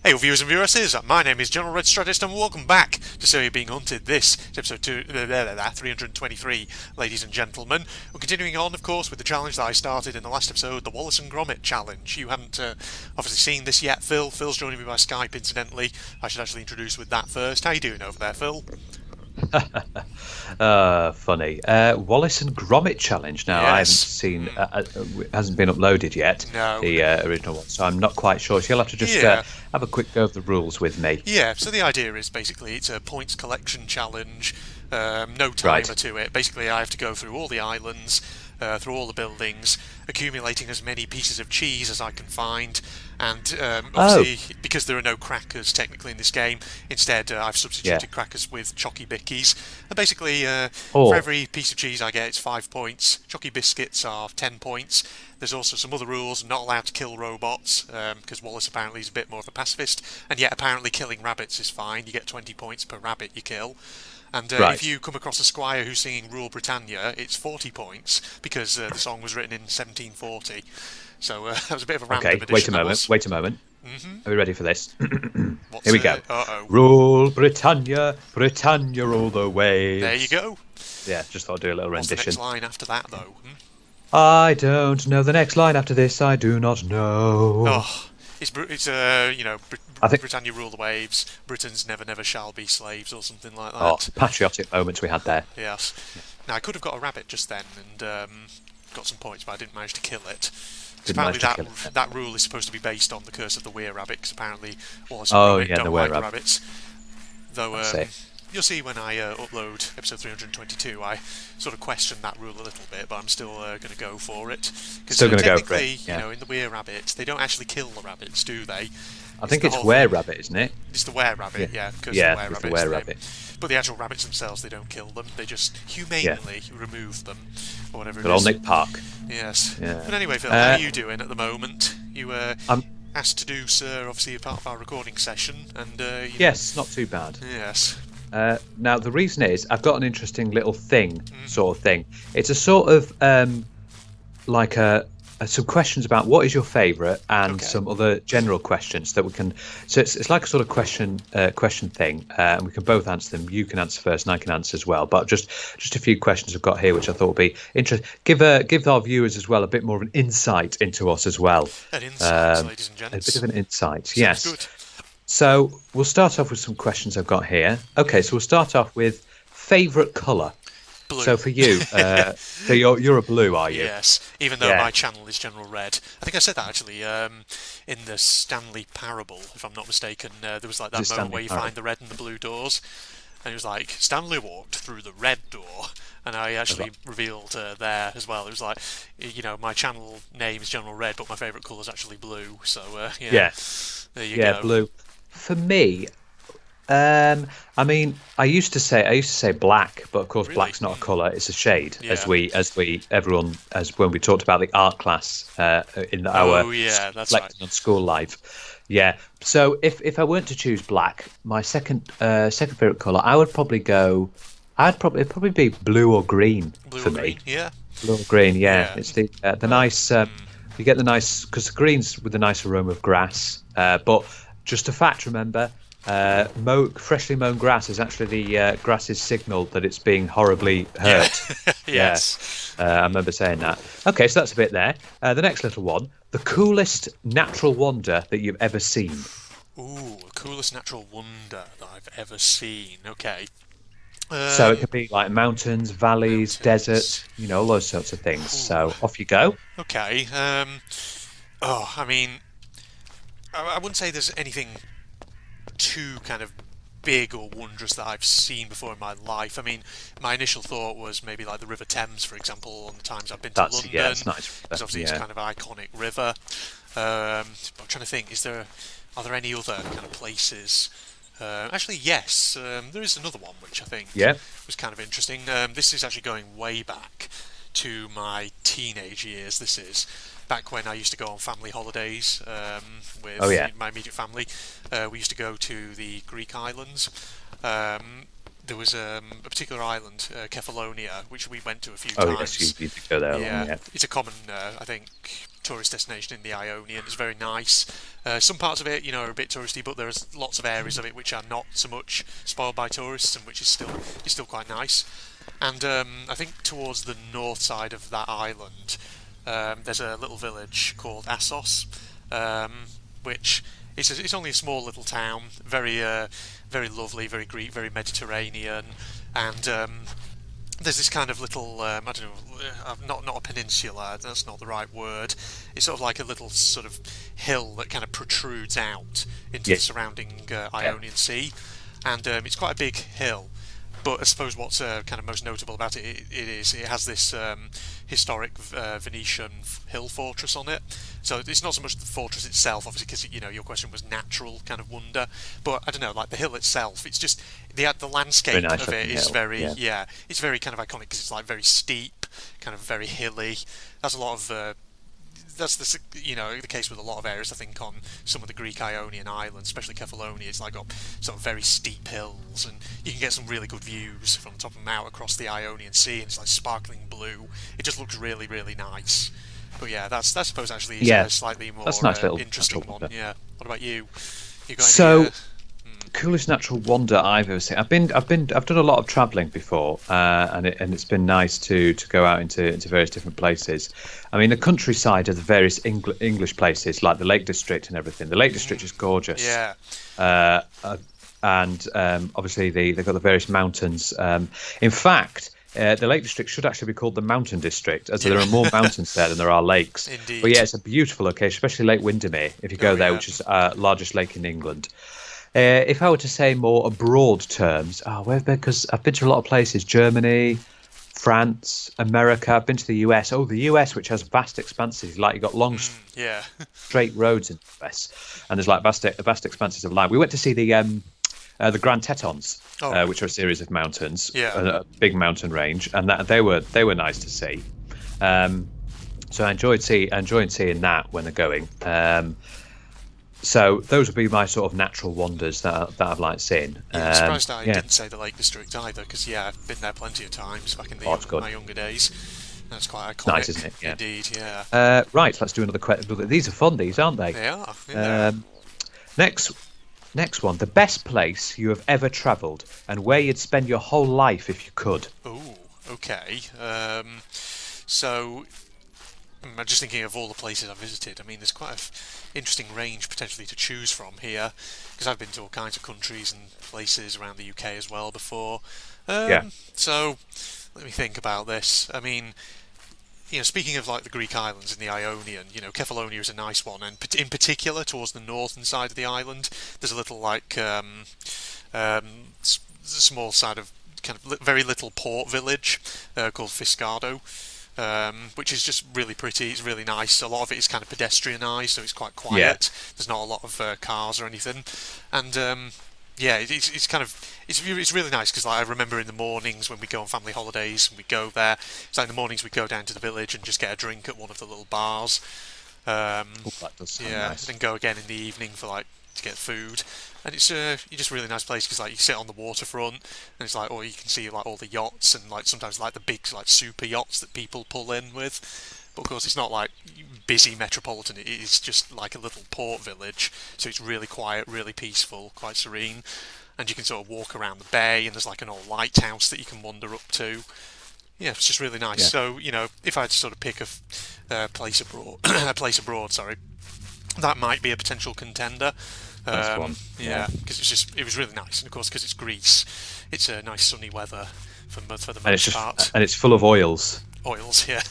Hey, viewers and viewresses, my name is General Red Strategist and welcome back to So You're Being Hunted. This is episode 323, ladies and gentlemen. We're continuing on, of course, with the challenge that I started in the last episode, the Wallace and Gromit challenge. You haven't obviously seen this yet, Phil. Phil's joining me by Skype, incidentally. I should actually introduce with that first. How you doing over there, Phil? Funny. Wallace and Gromit challenge. Now, I haven't Yes. seen, it hasn't been uploaded yet, No. the original one, so I'm not quite sure. So you'll have to just Yeah. have a quick go of the rules with me. Yeah, so the idea is basically it's a points collection challenge, no timer Right. to it. Basically, I have to go through all the islands, through all the buildings, accumulating as many pieces of cheese as I can find. And obviously, because there are no crackers technically in this game, instead I've substituted crackers with chocky bickies. And basically, for every piece of cheese I get, it's 5 points. Chocky biscuits are 10 points. There's also some other rules: not allowed to kill robots, because Wallace apparently is a bit more of a pacifist, and yet apparently killing rabbits is fine. You get 20 points per rabbit you kill. And if you come across a squire who's singing Rule Britannia, it's 40 points, because the song was written in 1740. So that was a bit of a random Okay, edition. wait a moment. Are we ready for this? What's, Here we go. Uh-oh. Rule Britannia, Britannia all the way. There you go. Yeah, just thought I'd do a little What's the rendition. next line after that, though? I don't know the next line after this. I do not know. Oh, it's I think- Britannia rule the waves. Britons never, never shall be slaves, or something like that. Oh, patriotic moments we had there. Yes. Now I could have got a rabbit just then and got some points, but I didn't manage to kill it. Apparently that rule is supposed to be based on the curse of the Weir rabbit, because apparently Wallace and Gromit don't the Weir like rabbit. rabbits. Though you'll see when I upload episode 322, I sort of question that rule a little bit, but I'm still going to go for it. Still going to go for technically, it. Yeah. in the Weir rabbit, they don't actually kill the rabbits, do they? I think the it's whole Weir thing. rabbit, isn't it? It's the Weir rabbit, yeah. Because Yeah, the Weir it's the rabbit. Weir is rabbit. But the actual rabbits themselves, they don't kill them. They just humanely remove them, or whatever Good it old is. Nick Park. Yes. Yeah. But anyway, Phil, how are you doing at the moment? You I'm- asked to do, obviously, a part of our recording session, and Yes, not too bad. Yes. Now, the reason is I've got an interesting little thing, sort of thing. It's a sort of like some questions about what is your favourite and some other general questions that we can. So it's like a sort of question thing, and we can both answer them. You can answer first, and I can answer as well. But just a few questions I've got here, which I thought would be interesting. Give our viewers as well a bit more of an insight into us as well. An insight, ladies and gents. A bit of an insight, Sounds yes. good. So we'll start off with some questions I've got here. Okay, so we'll start off with favourite colour. Blue. So for you, so you're a blue, are you? Yes, even though Yeah. my channel is General Red. I think I said that actually in the Stanley Parable, if I'm not mistaken. There was like that moment Stanley where you Parable? find the red and the blue doors, and it was like Stanley walked through the red door, and I actually revealed there as well. It was like, my channel name is General Red, but my favourite colour is actually blue. So Yeah. there you Yeah, go. blue. For me, I mean, I used to say black, but of course Really? black's not a colour; it's a shade. Yeah. As when we talked about the art class in our Oh yeah, that's reflecting on school life. Yeah. So if I weren't to choose black, my second favourite colour, it'd probably be blue or green Blue for or me. green, yeah. Blue or green, yeah. Yeah. It's the nice. You get the nice, because the greens with the nice aroma of grass. But just a fact, remember, freshly mown grass is actually the grass's signal that it's being horribly hurt. Yes. I remember saying that. Okay, so that's a bit there. The next little one: the coolest natural wonder that you've ever seen. Ooh, coolest natural wonder that I've ever seen. Okay. So it could be like mountains, valleys, desert, all those sorts of things. So off you go. Okay. I mean, I wouldn't say there's anything too kind of big or wondrous that I've seen before in my life. I mean, my initial thought was maybe like the River Thames, for example, on the times I've been to London. Yeah, that's nice. Because obviously it's kind of an iconic river. But I'm trying to think, are there any other kind of places? Actually, yes. There is another one which I think was kind of interesting. This is actually going way back to my teenage years. This is back when I used to go on family holidays with my immediate family. We used to go to the Greek islands. There was a particular island, Kefalonia, which we went to a few times. Yes, you did go there. Yeah, it's a common, I think, tourist destination in the Ionian. It's very nice. Some parts of it, are a bit touristy, but there's lots of areas of it which are not so much spoiled by tourists, and which is still quite nice. And I think towards the north side of that island, there's a little village called Assos, which it's only a small little town, very very lovely, very Greek, very Mediterranean, and there's this kind of little, I don't know, not a peninsula, that's not the right word. It's sort of like a little sort of hill that kind of protrudes out into the surrounding Ionian Sea, and it's quite a big hill. But I suppose what's kind of most notable about it has this historic Venetian hill fortress on it. So it's not so much the fortress itself, obviously, because your question was natural kind of wonder. But I don't know, like the hill itself, it's just the landscape of it is very it's very kind of iconic because it's like very steep, kind of very hilly. That's a lot of that's the case with a lot of areas. I think on some of the Greek Ionian islands, especially Kefalonia, it's like got sort of very steep hills, and you can get some really good views from the top of them out across the Ionian Sea, and it's like sparkling blue. It just looks really, really nice. But yeah, that's I suppose actually is a slightly more nice interesting one. Yeah. What about you? You got any? Coolest natural wonder I've ever seen. I've done a lot of travelling before, and it's been nice to go out into various different places. I mean, the countryside of the various English places, like the Lake District and everything. The Lake District is gorgeous. Yeah. And obviously they've got the various mountains. In fact, the Lake District should actually be called the Mountain District, as there are more mountains there than there are lakes. Indeed. But yeah, it's a beautiful location, especially Lake Windermere, if you go there, which is largest lake in England. If I were to say more broad terms, because I've been to a lot of places, Germany, France, America, I've been to the US. The US, which has vast expanses, like you've got long, straight roads in the US, and there's like vast expanses of land. We went to see the Grand Tetons, which are a series of mountains, a big mountain range, and they were nice to see. So I enjoyed seeing that when they're going. So those would be my sort of natural wonders that I've liked seeing. I'm surprised I didn't say the Lake District either, because I've been there plenty of times back in my younger days. That's quite iconic. Nice, isn't it? Yeah. Indeed, yeah. Right, let's do another question. These are fun, these, aren't they? They are. Next one. The best place you have ever travelled, and where you'd spend your whole life if you could. Oh, okay. So I'm just thinking of all the places I've visited. I mean, there's quite an interesting range potentially to choose from here, because I've been to all kinds of countries and places around the UK as well before. So let me think about this. I mean, speaking of like the Greek islands in the Ionian, Kefalonia is a nice one, and in particular towards the northern side of the island, there's a little like small side of kind of very little port village called Fiscardo. Which is just really pretty. It's really nice. A lot of it is kind of pedestrianised, so it's quite quiet. Yeah. There's not a lot of cars or anything, and it's really nice because I remember in the mornings when we go on family holidays and we go there. So in the mornings we go down to the village and just get a drink at one of the little bars. That does sound nice. Then go again in the evening for to get food. And it's just a really nice place because you sit on the waterfront and it's you can see all the yachts and sometimes the big super yachts that people pull in with. But of course it's not busy metropolitan. It is just like a little port village, so it's really quiet, really peaceful, quite serene. And you can sort of walk around the bay, and there's an old lighthouse that you can wander up to. Yeah, it's just really nice. Yeah. So if I had to sort of pick a place abroad, that might be a potential contender. Because it was really nice, and of course because it's Greece, it's a nice sunny weather for the most part. And it's full of oils. Oils, yeah,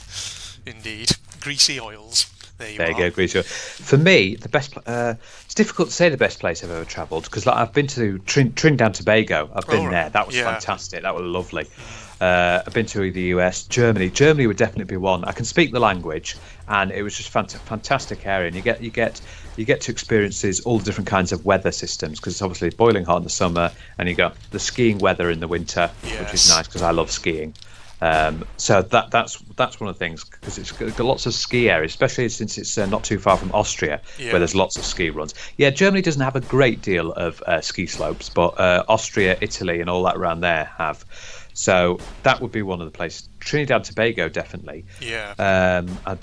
indeed, greasy oils. There you go, greasy. For me, the best. It's difficult to say the best place I've ever travelled because I've been to Trinidad and Tobago. I've been there. That was fantastic. That was lovely. I've been to the US, Germany. Germany would definitely be one. I can speak the language, and it was just fantastic area. And you get to experience all the different kinds of weather systems because it's obviously boiling hot in the summer, and you got the skiing weather in the winter, which is nice because I love skiing. So that's one of the things because it's got lots of ski areas, especially since it's not too far from Austria, where there's lots of ski runs. Yeah, Germany doesn't have a great deal of ski slopes, but Austria, Italy, and all that around there have. So that would be one of the places. Trinidad and Tobago, definitely. Yeah. I'd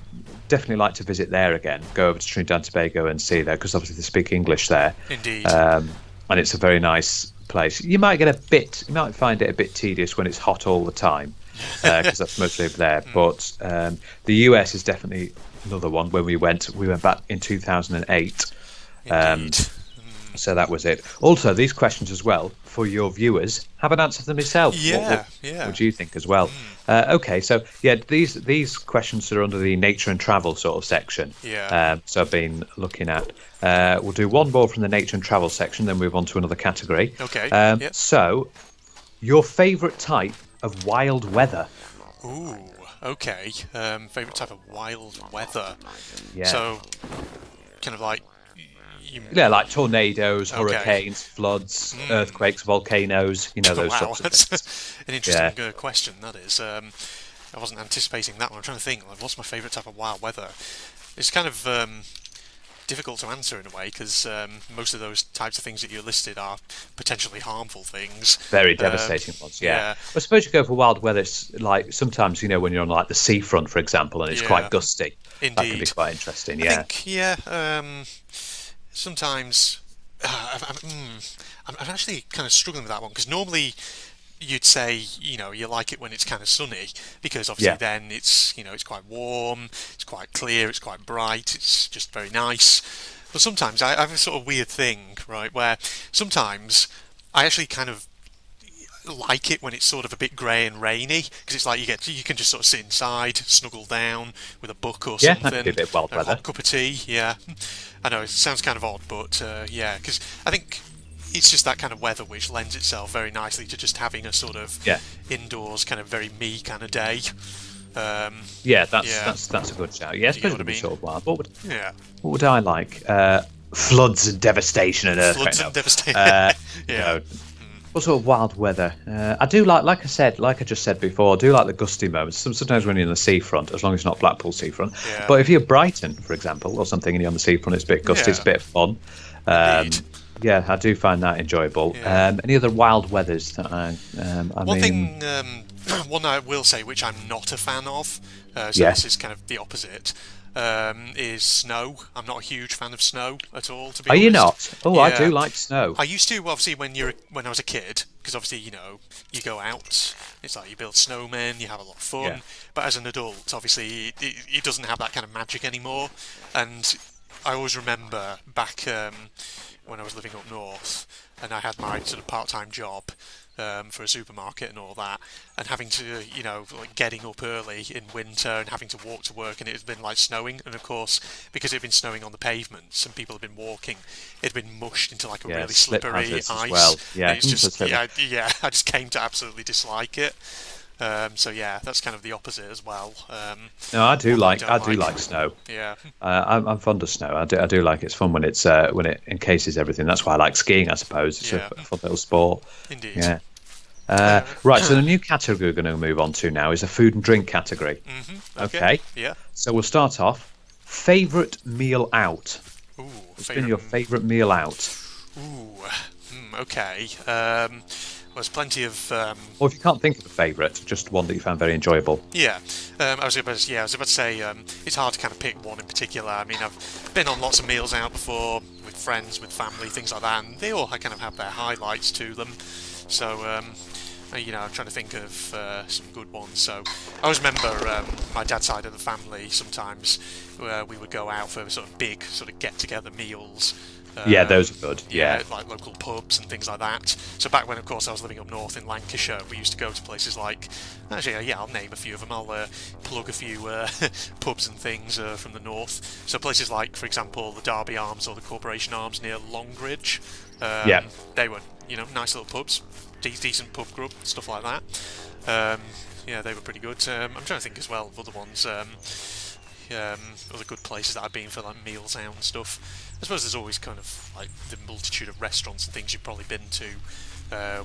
definitely like to visit there again. Go over to Trinidad and Tobago and see there, because obviously they speak English there. Indeed. And it's a very nice place. You might find it a bit tedious when it's hot all the time, because that's mostly there. But the US is definitely another one. When we went back in 2008. Indeed. So that was it. Also, these questions as well, for your viewers, haven't answered them myself. Yeah, what do you think as well? Okay, so yeah, these questions are under the nature and travel sort of section. Yeah. So I've been looking at. We'll do one more from the nature and travel section, then move on to another category. Okay. Yep. So, your favourite type of wild weather? Ooh. Okay. Favorite type of wild weather. Yeah. So, kind of like. Yeah, like tornadoes, hurricanes, floods, earthquakes, volcanoes, those sorts of things. That's an interesting question, that is. I wasn't anticipating that one. I'm trying to think, what's my favourite type of wild weather? It's kind of difficult to answer in a way, because most of those types of things that you listed are potentially harmful things. Very devastating ones, yeah. I suppose you go for wild weather, like sometimes, when you're on like the seafront, for example, and it's quite gusty. Indeed. That can be quite interesting, I think, sometimes I'm actually kind of struggling with that one, because normally you'd say you like it when it's kind of sunny, because obviously then it's it's quite warm, it's quite clear, it's quite bright, it's just very nice. But sometimes I have a sort of weird thing, right, where sometimes I actually kind of like it when it's sort of a bit grey and rainy, because it's like you can just sort of sit inside, snuggle down with a book or something, that could be a bit wild weather. A hot cup of tea. Yeah, I know it sounds kind of odd, but because I think it's just that kind of weather which lends itself very nicely to just having a sort of indoors kind of very me kind of day. That's a good shout. Yeah, I suppose it would be sort of wild. What would I like? Floods and devastation and earthquakes. Floods and devastation. What sort of wild weather? I do like I just said before, I do like the gusty moments. Sometimes when you're in the seafront, as long as it's not Blackpool seafront. Yeah. But if you're Brighton, for example, or something, and you're on the seafront, it's a bit gusty, it's a bit of fun. Yeah, I do find that enjoyable. Yeah. Any other wild weathers that one I will say, which I'm not a fan of, this is kind of the opposite, is snow. I'm not a huge fan of snow at all, to be honest. Are you not? Oh, I do like snow. I used to, obviously, when I was a kid, because obviously, you go out, it's like you build snowmen, you have a lot of fun, but as an adult, obviously, it doesn't have that kind of magic anymore. And I always remember back when I was living up north, and I had my sort of part-time job for a supermarket and all that, and having to, like getting up early in winter and having to walk to work, and it had been like snowing, and of course, because it had been snowing on the pavements and people had been walking, it had been mushed into like a really slippery ice. As well. Yeah, it's just, I just came to absolutely dislike it. So that's kind of the opposite as well. No, I do like snow. Yeah, I'm fond of snow. I do like it. It's fun when it encases everything. That's why I like skiing, I suppose. It's a fun little sport. Indeed. Yeah. Right. So the new category we're going to move on to now is a food and drink category. Mm-hmm. Okay. Yeah. So we'll start off. Favorite meal out. Ooh. What's been your favorite meal out? Ooh. Okay. There's plenty of. Or if you can't think of a favourite, just one that you found very enjoyable. Yeah, I was about to say it's hard to kind of pick one in particular. I mean, I've been on lots of meals out before with friends, with family, things like that, and they all kind of have their highlights to them. So, I'm trying to think of some good ones. So, I always remember my dad's side of the family. Sometimes we would go out for sort of big sort of get-together meals. Those are good. Yeah, like local pubs and things like that. So back when, of course, I was living up north in Lancashire, we used to go to places like. Actually, I'll name a few of them. I'll plug a few pubs and things from the north. So places like, for example, the Derby Arms or the Corporation Arms near Longridge. They were, nice little pubs, decent pub grub, stuff like that. They were pretty good. I'm trying to think as well of other ones. Other good places that I've been for like meals out and stuff. I suppose there's always kind of like the multitude of restaurants and things you've probably been to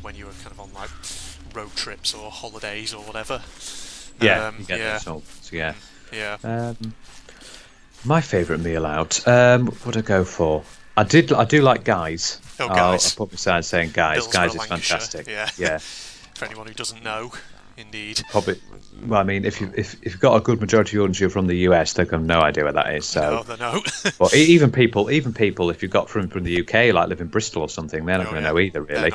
when you were kind of on like road trips or holidays or whatever. My favourite meal out. What would I go for? I do like Guys. Oh, Guys. I'll put beside saying Guys. Billsborough, Guys is Lancashire. fantastic. Yeah. For anyone who doesn't know, indeed. Probably. Well, I mean, if you've got a good majority of your audience who are from the US, they've got no idea what that is. So. No, they know. But even people, if you've got from the UK, like live in Bristol or something, they're not going to know either, really.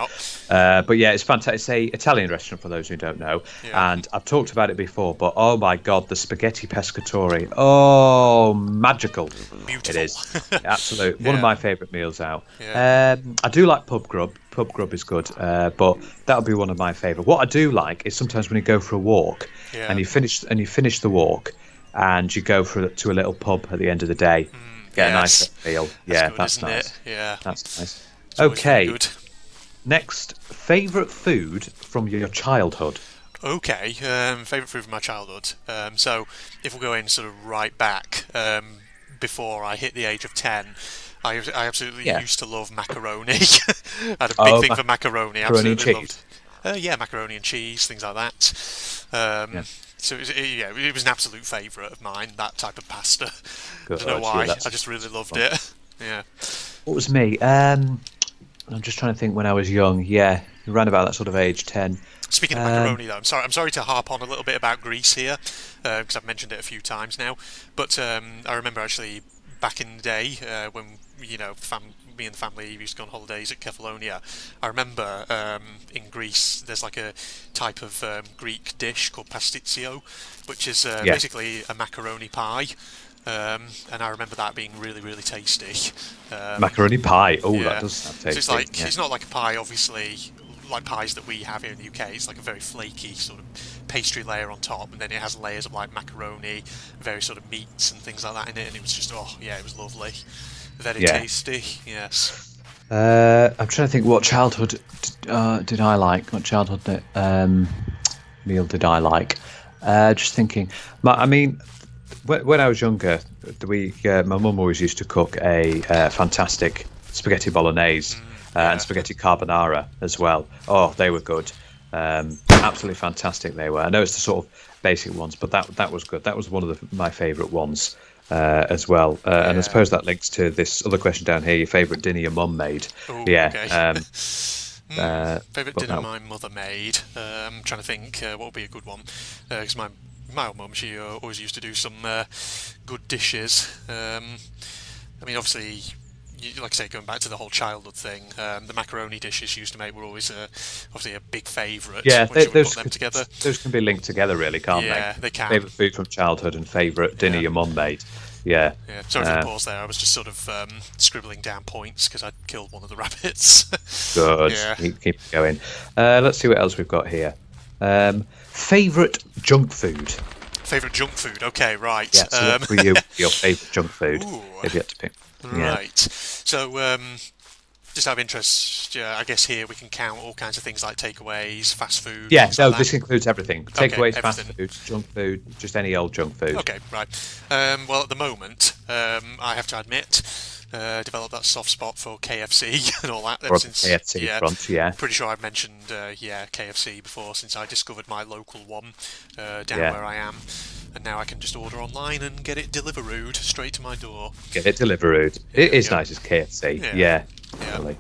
But yeah, it's fantastic. It's an Italian restaurant for those who don't know, and I've talked about it before. But oh my God, the spaghetti pescatore! Oh, magical! Beautiful. It is absolute one of my favourite meals out. Yeah. I do like pub grub. Pub grub is good, but that would be one of my favourite. What I do like is sometimes when you go for a walk and you finish the walk. And you go to a little pub at the end of the day, get a nice meal. Yeah, that's nice. Yeah, that's nice. It's okay, good. Next, favourite food from your childhood. Okay, favourite food from my childhood. So if we're going sort of right back, before I hit the age of 10, I absolutely used to love macaroni. I had a big thing for macaroni. Macaroni and cheese. Macaroni and cheese, things like that. So it was an absolute favourite of mine, that type of pasta. I don't know why, I just really loved it. Yeah. What was me? I'm just trying to think when I was young. Yeah, around about that sort of age, 10. Speaking of macaroni, though, I'm sorry to harp on a little bit about Greece here, because I've mentioned it a few times now. But I remember actually back in the day when me and the family used to go on holidays at Kefalonia. I remember in Greece there's like a type of Greek dish called pastitsio, which is basically a macaroni pie. And I remember that being really, really tasty. Macaroni pie. Oh, that does sound tasty. So it's not like a pie, obviously, like pies that we have here in the UK. It's like a very flaky sort of pastry layer on top, and then it has layers of like macaroni, various sort of meats and things like that in it. And it was just, it was lovely. Very tasty, yes. I'm trying to think what childhood did I like? What childhood meal did I like? Just thinking. When I was younger, my mum always used to cook a fantastic spaghetti bolognese and spaghetti carbonara as well. Oh, they were good. Absolutely fantastic they were. I know it's the sort of basic ones, but that was good. That was one of my favourite ones. As well, and I suppose that links to this other question down here. Your favourite dinner your mum made? Ooh, okay. Favourite dinner my mother made. I'm trying to think what would be a good one, because my old mum, she always used to do some good dishes. Obviously, like I say, going back to the whole childhood thing, the macaroni dishes she used to make were always obviously a big favourite. Yeah, those put them together. Those can be linked together, really, can't they? Yeah, they can. Favourite food from childhood and favourite dinner your mum made. Yeah. Sorry for the pause there. I was just sort of scribbling down points because I'd killed one of the rabbits. Good. Yeah. Keep going. Let's see what else we've got here. Favourite junk food. Favourite junk food. Okay, right. Yeah. So what were your favourite junk food? If you had to pick. Right. So, just out of interest, I guess here we can count all kinds of things like takeaways, fast food. Yeah, so this includes everything. Takeaways, fast food, junk food, just any old junk food. Okay, right. Well, at the moment, I have to admit, developed that soft spot for KFC and all that. Or since, KFC front, yeah. Pretty sure I've mentioned, KFC before since I discovered my local one down where I am. And now I can just order online and get it delivered straight to my door. Get it delivered. It is nice as KFC. Yeah. Definitely.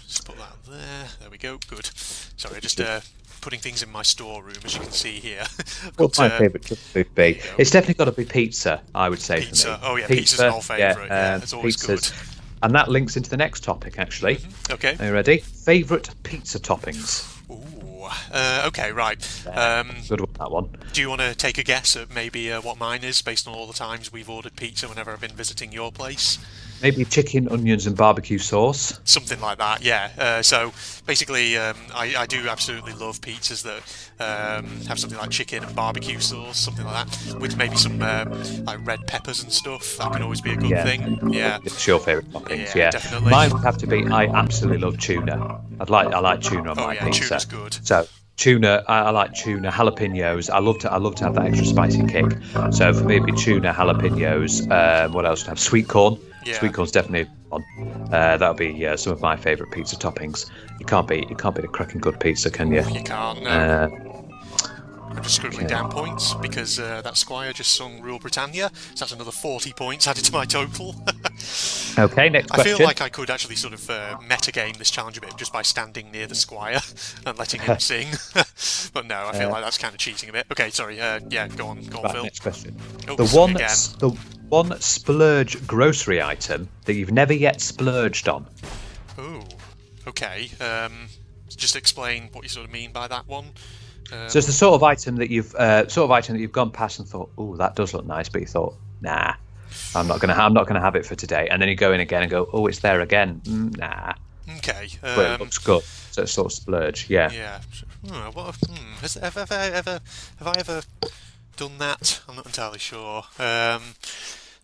Just put that there. There we go. Good. Sorry, just putting things in my storeroom, as you can see here. What's my favourite junk food be? It's definitely got to be pizza, I would say. Pizza. For me. Oh yeah, pizza's my favourite. Yeah, it's always good. And that links into the next topic, actually. Mm-hmm. Okay. Are you ready? Favourite pizza toppings. Okay, right. Good one, that one. Do you want to take a guess at maybe what mine is, based on all the times we've ordered pizza whenever I've been visiting your place? Maybe chicken, onions and barbecue sauce? Something like that, yeah. So basically, I do absolutely love pizzas that have something like chicken and barbecue sauce, something like that, with maybe some like red peppers and stuff. That can always be a good thing. Yeah. It's your favourite toppings, yeah. Definitely. Mine would have to be, I absolutely love tuna. I like tuna on my pizza. Tuna's good. So tuna, I like tuna, jalapenos. I love to have that extra spicy kick. So for me, it'd be tuna, jalapenos. What else would I have? Sweet corn. Yeah. Sweet corn's definitely on. That would be some of my favourite pizza toppings. You can't beat a cracking good pizza, can you? You can't. No. I'm just scribbling down points because that Squire just sung Rule Britannia, so that's another 40 points added to my total. Okay, next I question. feel like I could actually sort of metagame this challenge a bit just by standing near the squire and letting him sing. But no, I feel like that's kind of cheating a bit. Okay, sorry. Yeah, go on, Right, Phil. next question. Oh, The sing one, again. the one splurge grocery item that you've never yet splurged on. Ooh, okay. Just explain what you sort of mean by that one. So it's the sort of item that you've gone past and thought, "Oh, that does look nice," but you thought, "Nah, I'm not gonna have it for today." And then you go in again and go, "Oh, it's there again." Nah, Okay. but it looks good. So it's sort of splurge. Yeah. Yeah. Have I ever done that? I'm not entirely sure.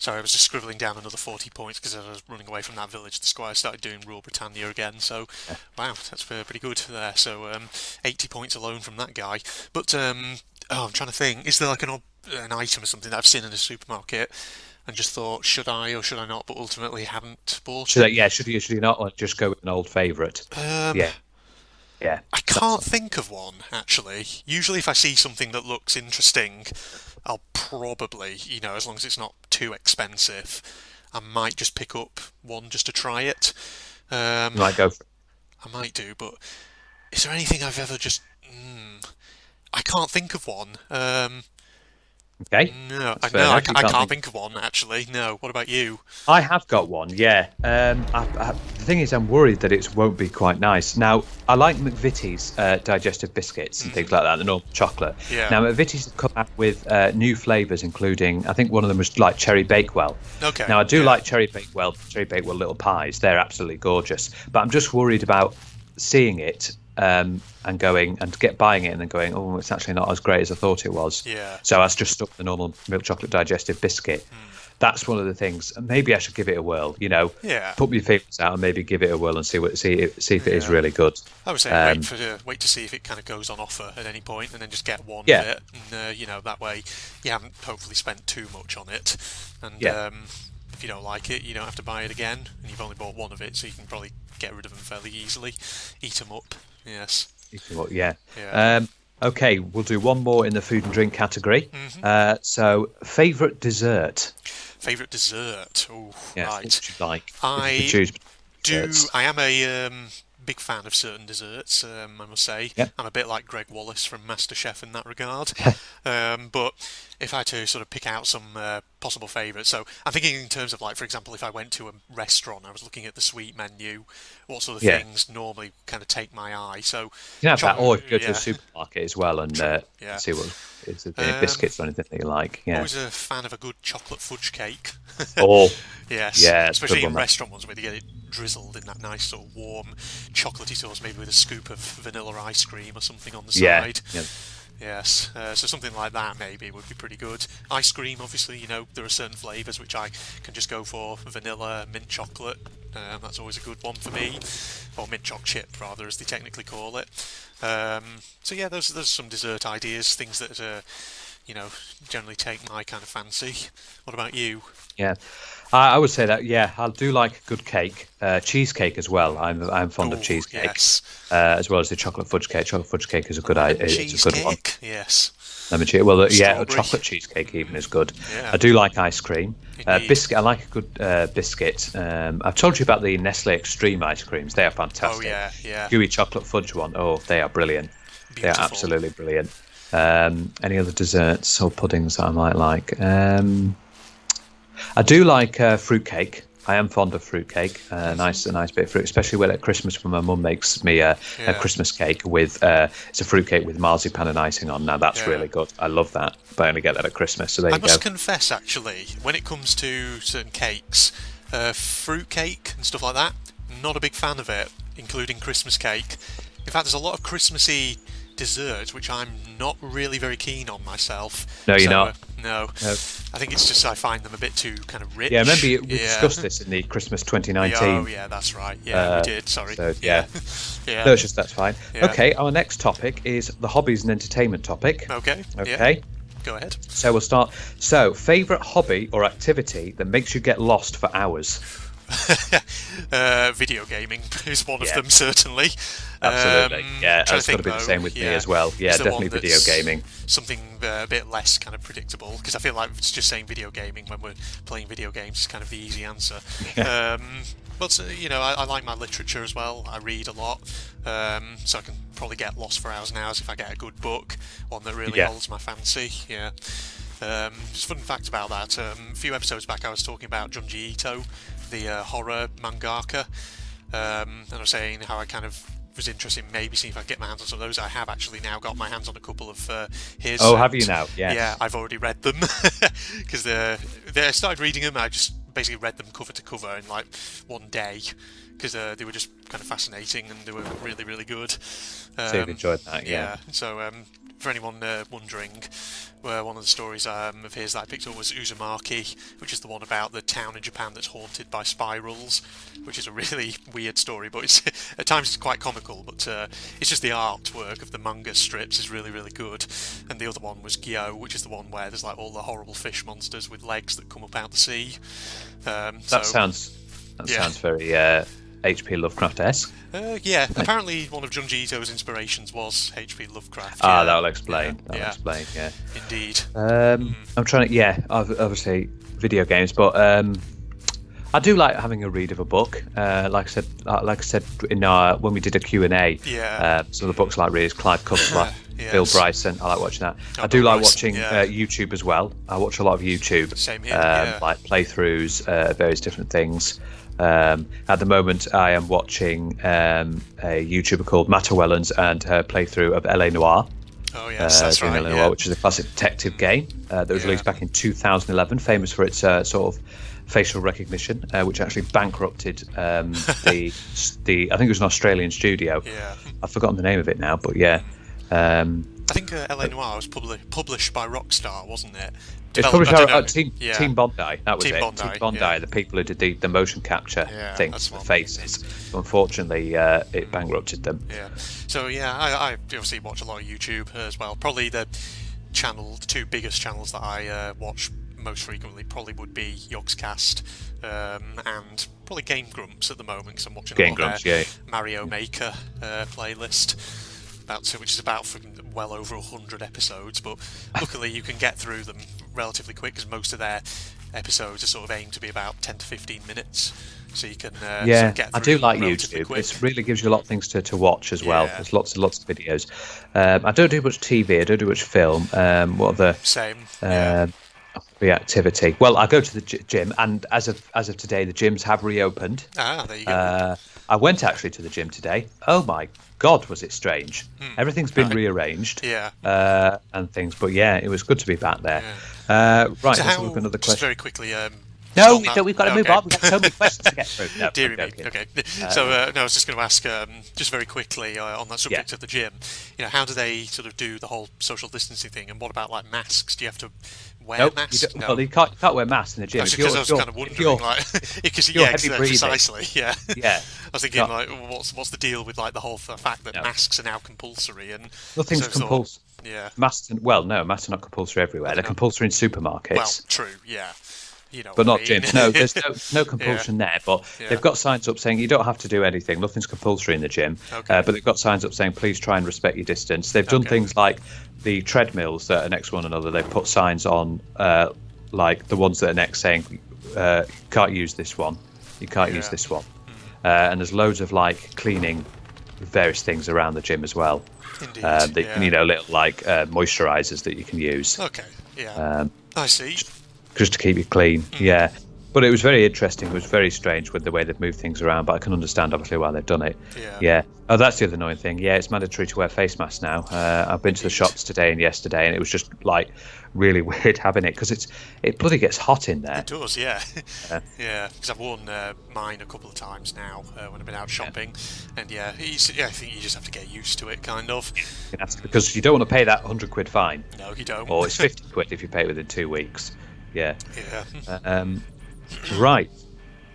Sorry, I was just scribbling down another 40 points because as I was running away from that village, the squire started doing Rule Britannia again. So, wow, that's pretty good there. So, 80 points alone from that guy. But I'm trying to think. Is there like an item or something that I've seen in a supermarket and just thought, should I or should I not? But ultimately haven't bought it. Should you not, or just go with an old favourite? Yeah. I can't think of one, actually. Usually if I see something that looks interesting, I'll probably, as long as it's not too expensive, I might just pick up one just to try it. Might go for it. I might do, but is there anything I've ever just... I can't think of one. Okay. No, That's no, fair I enough. You can't think of one, actually. No, what about you? I have got one, yeah. The thing is, I'm worried that it won't be quite nice. Now, I like McVitie's digestive biscuits and things like that, the normal chocolate. Yeah. Now, McVitie's have come out with new flavours, including, I think one of them was like Cherry Bakewell. Okay. Now, I do like Cherry Bakewell little pies. They're absolutely gorgeous. But I'm just worried about seeing it and buying it and then going, oh, it's actually not as great as I thought it was. Yeah. So I just stuck the normal milk chocolate digestive biscuit. That's one of the things. Maybe I should give it a whirl. Yeah. Put my favourites out and maybe give it a whirl and see if it is really good. I would say wait to see if it kind of goes on offer at any point, and then just get one of it. And that way you haven't hopefully spent too much on it. And if you don't like it, you don't have to buy it again, and you've only bought one of it, so you can probably get rid of them fairly easily, eat them up. Yes. Yeah. Okay, we'll do one more in the food and drink category. So, favourite dessert. Favourite dessert. Oh, yes, right. What would you like? I am a big fan of certain desserts, I must say. Yep. I'm a bit like Greg Wallace from MasterChef in that regard. But if I had to sort of pick out some possible favourites, so I'm thinking in terms of, like, for example, if I went to a restaurant, I was looking at the sweet menu, what sort of things normally kind of take my eye. So you can have that, or go to a supermarket as well and see what is there biscuits or anything that you like. Yeah. Always a fan of a good chocolate fudge cake. Oh, yes, yeah, especially in restaurant ones where you get it drizzled in that nice sort of warm chocolatey sauce, maybe with a scoop of vanilla ice cream or something on the side. Yeah. Yes, so something like that maybe would be pretty good. Ice cream, obviously, there are certain flavours which I can just go for. Vanilla, mint chocolate, that's always a good one for me. Or mint choc chip, rather, as they technically call it. So yeah, those are some dessert ideas, things that generally take my kind of fancy. What about you? Yeah, I would say that. Yeah, I do like a good cake, cheesecake as well. I'm fond of cheesecake, yes. As well as the chocolate fudge cake. Chocolate fudge cake is a good idea. It's a good one. Yes. Lemon cheesecake. Well, a chocolate cheesecake even is good. Yeah. I do like ice cream. Biscuit. I like a good biscuit. I've told you about the Nestle Extreme ice creams. They are fantastic. Oh yeah. Gooey chocolate fudge one. Oh, they are brilliant. Beautiful. They are absolutely brilliant. Any other desserts or puddings that I might like? I do like fruitcake. I am fond of fruitcake. A nice bit of fruit, especially at Christmas when my mum makes me a Christmas cake with it's a fruitcake with marzipan and icing on. Now that's really good. I love that, but I only get that at Christmas. So there you go. I must confess, actually, when it comes to certain cakes, fruitcake and stuff like that, not a big fan of it, including Christmas cake. In fact, there's a lot of Christmassy desserts which I'm not really very keen on myself. No, you're not. No. I think it's just I find them a bit too kind of rich. Yeah, remember we discussed this in the Christmas 2019. Oh yeah, that's right. Yeah, we did. Sorry. So, yeah. Yeah. No, that's fine. Yeah. Okay, our next topic is the hobbies and entertainment topic. Okay. Okay. Yeah. Go ahead. So we'll start. So, favourite hobby or activity that makes you get lost for hours? Video gaming is one of Yeah. them, certainly. Absolutely. Yeah, Trying that's to got to think, be the though, same with me as well. Yeah, is there definitely one video that's gaming. something a bit less kind of predictable? Because I feel like it's just saying video gaming when we're playing video games is kind of the easy answer. Yeah. But I like my literature as well. I read a lot, so I can probably get lost for hours and hours if I get a good book, one that really Yeah. holds my fancy. Yeah. Just fun fact about that. A few episodes back, I was talking about Junji Ito, the horror mangaka, and I was saying how I kind of was interested in maybe seeing if I could get my hands on some of those. I have actually now got my hands on a couple of his. Oh, have you now? Yes. Yeah, I've already read them because I started reading them. I just basically read them cover to cover in like one day because they were just kind of fascinating and they were really, really good. So you've enjoyed that, yeah. So for anyone wondering, one of the stories of his that I picked up was Uzumaki, which is the one about the town in Japan that's haunted by spirals, which is a really weird story, but it's, at times it's quite comical, but it's just the artwork of the manga strips is really, really good. And the other one was Gyo, which is the one where there's like all the horrible fish monsters with legs that come up out the sea. That sounds very H.P. Lovecraft-esque. Apparently one of Junji Ito's inspirations was H.P. Lovecraft. That'll explain. Yeah. Indeed. I'm trying to, obviously video games, but I do like having a read of a book. Like I said in when we did a Q&A, some of the books I like read is Clive Cuthbert, like Bill Bryson. I like watching that. I do like watching YouTube as well. I watch a lot of YouTube. Same here. Like playthroughs, various different things. At the moment, I am watching a YouTuber called Matt Wellens and her playthrough of LA Noire. Oh yes, that's right. LA Noire, which is a classic detective game that was released back in 2011, famous for its sort of facial recognition, which actually bankrupted the I think it was an Australian studio. Yeah. I've forgotten the name of it now, but yeah. I think LA Noire was published by Rockstar, wasn't it? It's published by Team Bondi. That was Team it. Bondi, Team Bondi, the people who did the motion capture things, the faces. Unfortunately, it bankrupted them. Yeah. So I obviously watch a lot of YouTube as well. Probably the two biggest channels that I watch most frequently probably would be Yogscast and probably Game Grumps at the moment because I'm watching Game a lot of Grumps, their Mario Maker playlist. Which is about well over 100 episodes, but luckily you can get through them relatively quick because most of their episodes are sort of aimed to be about 10 to 15 minutes, so you can sort of get through I do like relatively YouTube. quick. It really gives you a lot of things to watch as well. There's lots of videos. I don't do much TV. I don't do much film. What are the Same. the activity? Well, I go to the gym, and as of today, the gyms have reopened. There you go. I went actually to the gym today. Oh my God, was it strange? Everything's been rearranged. And things, but it was good to be back there. Right, so let's look at another question. Just very quickly. No, we've got to move on. We've got so many questions to get through. No, Dear me. Okay. So, I was just going to ask, just very quickly on that subject of the gym. How do they sort of do the whole social distancing thing? And what about like masks? Do you have to wear masks? Well, you can't wear masks in the gym. Because I was kind of wondering, precisely. Yeah. Yeah. I was thinking, like, what's the deal with like the whole fact that masks are now compulsory and nothing's compulsory. Yeah. Masks are not compulsory everywhere. They're compulsory in supermarkets. Well, true. Yeah. But not gyms. No, there's no compulsion there. But they've got signs up saying you don't have to do anything. Nothing's compulsory in the gym. But they've got signs up saying please try and respect your distance. They've done things like the treadmills that are next to one another. They've put signs on, like the ones that are next, saying you can't use this one. You can't use this one. And there's loads of like cleaning various things around the gym as well. Indeed. Little like moisturizers that you can use. Okay. Yeah. I see. Just to keep you clean, But it was very interesting. It was very strange with the way they've moved things around, but I can understand obviously why they've done it. Yeah. Oh, that's the other annoying thing. Yeah, it's mandatory to wear face masks now. I've been to the shops today and yesterday, and it was just like really weird having it because it bloody gets hot in there. It does, yeah. Because I've worn mine a couple of times now when I've been out shopping, and I think you just have to get used to it, kind of. Because you don't want to pay that £100 fine. No, you don't. Or it's £50 if you pay it within 2 weeks. Yeah. Right.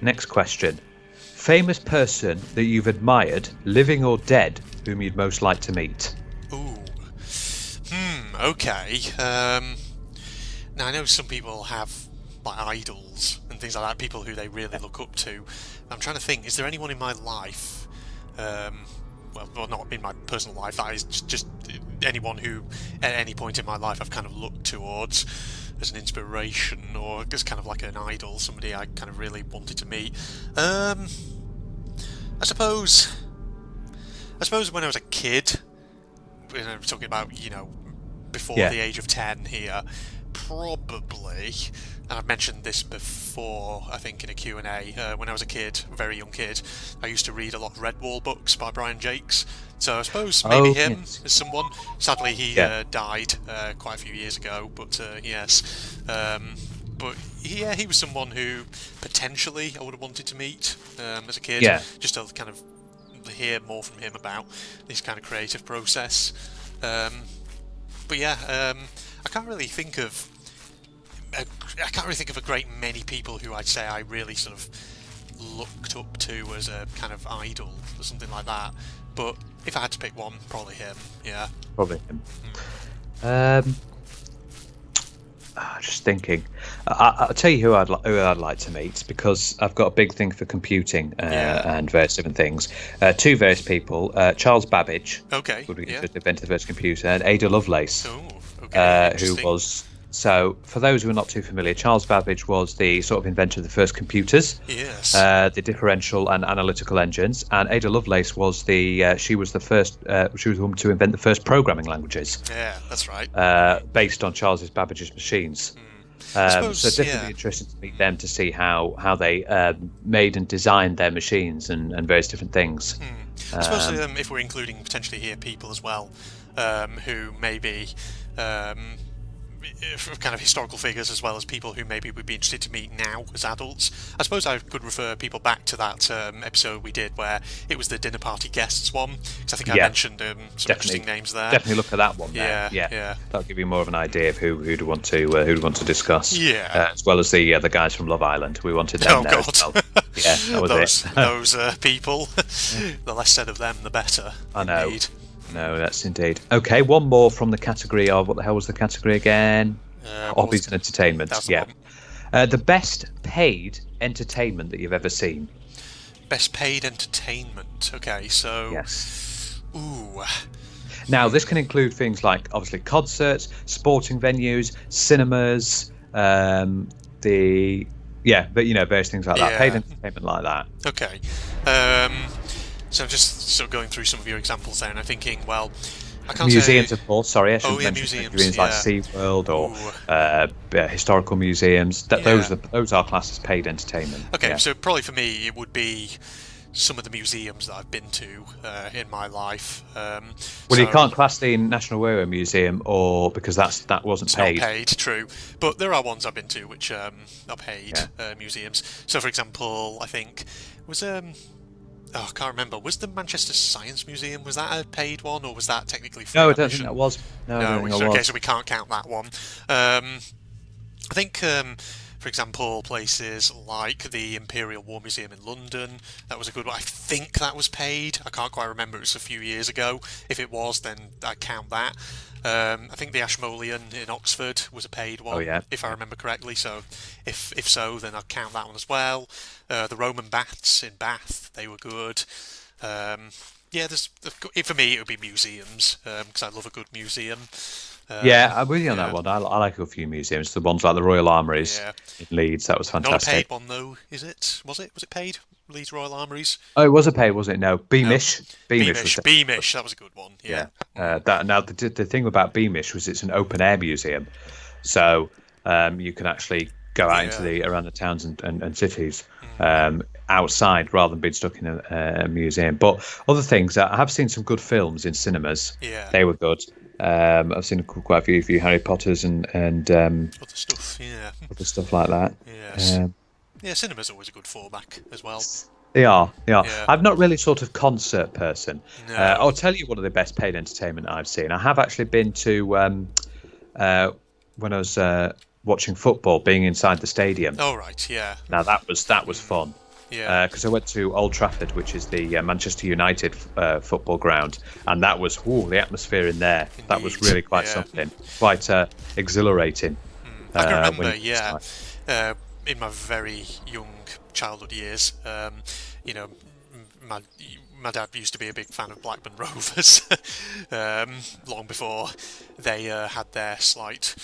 Next question. Famous person that you've admired, living or dead, whom you'd most like to meet? Ooh. Okay. Now I know some people have like idols and things like that, people who they really look up to. I'm trying to think, is there anyone in my life, well, not in my personal life, that is just anyone who at any point in my life I've kind of looked towards as an inspiration or as kind of like an idol, somebody I kind of really wanted to meet. I suppose when I was a kid, we're talking about, before the age of 10 here, probably, and I've mentioned this before, I think in a Q&A, when I was a kid, a very young kid, I used to read a lot of Redwall books by Brian Jakes, so I suppose maybe him is someone. Sadly he died quite a few years ago, but yes, but yeah, he was someone who potentially I would have wanted to meet as a kid, just to kind of hear more from him about this kind of creative process. But yeah, I can't really think of a great many people who I'd say I really sort of looked up to as a kind of idol or something like that. But if I had to pick one, probably him. Yeah, probably him. Just thinking, I'll tell you who I'd like to meet, because I've got a big thing for computing and various different things. Two various people: Charles Babbage, who invented the first computer, and Ada Lovelace, who was. So, for those who are not too familiar, Charles Babbage was the sort of inventor of the first computers, the differential and analytical engines, and Ada Lovelace was she was the woman to invent the first programming languages. Yeah, that's right. Based on Charles Babbage's machines. So definitely interesting to meet them, to see how they made and designed their machines and various different things. I suppose if we're including potentially here people as well, who maybe kind of historical figures, as well as people who maybe would be interested to meet now as adults. I suppose I could refer people back to that episode we did where it was the dinner party guests one, because I think I mentioned some interesting names there. Definitely look at that one. Yeah. That'll give you more of an idea of who'd want to discuss. Yeah. As well as the guys from Love Island, we wanted them there as well. Yeah, that was those people. The less said of them, the better. I know. Indeed. No, that's indeed. Okay, one more from the category of, what the hell was the category again? Hobbies and entertainment. The best paid entertainment that you've ever seen. Best paid entertainment. Okay, so... Yes. Ooh. Now, this can include things like, obviously, concerts, sporting venues, cinemas, various things like that. Paid entertainment like that. Okay. So I'm just sort of going through some of your examples there, and I'm thinking, well, I can't museums, say... of course. Sorry, I should mention museums like SeaWorld or historical museums. Those are classed as paid entertainment. Okay, so probably for me it would be some of the museums that I've been to in my life. You can't class the National Weir Museum, because that wasn't paid. Not paid, true. But there are ones I've been to which are paid museums. So, for example, I think was I can't remember. Was the Manchester Science Museum, was that a paid one, or was that technically free? No, I don't think that was. Okay, so we can't count that one. I think, for example, places like the Imperial War Museum in London, that was a good one. I think that was paid. I can't quite remember. It was a few years ago. If it was, then I'd count that. I think the Ashmolean in Oxford was a paid one, if I remember correctly. So, if so, then I'd count that one as well. The Roman Baths in Bath, they were good. For me, it would be museums, because I love a good museum. I'm with you on that one. I like a few museums. The ones like the Royal Armouries in Leeds, that was fantastic. Not a paid one though, is it? Was it paid? Leeds Royal Armouries? Oh, it was a paid, was it? No, Beamish. No. Beamish, that was a good one. Yeah. The thing about Beamish was it's an open air museum, so you can actually go out into around the towns and cities outside, rather than being stuck in a museum. But other things, I have seen some good films in cinemas. Yeah, they were good. I've seen quite a few Harry Potters and other stuff. Other stuff like that. Yes. Cinema's always a good fallback as well. They are. I'm not really sort of concert person. No. I'll tell you one of the best paid entertainment I've seen. I have actually been to when I was watching football, being inside the stadium. Oh right, yeah. Now that was fun. Yeah. Because I went to Old Trafford, which is the Manchester United football ground, and that was the atmosphere in there. That was really quite something, quite exhilarating. I can remember, in my very young childhood years, you know, my my dad used to be a big fan of Blackburn Rovers, long before they had their slight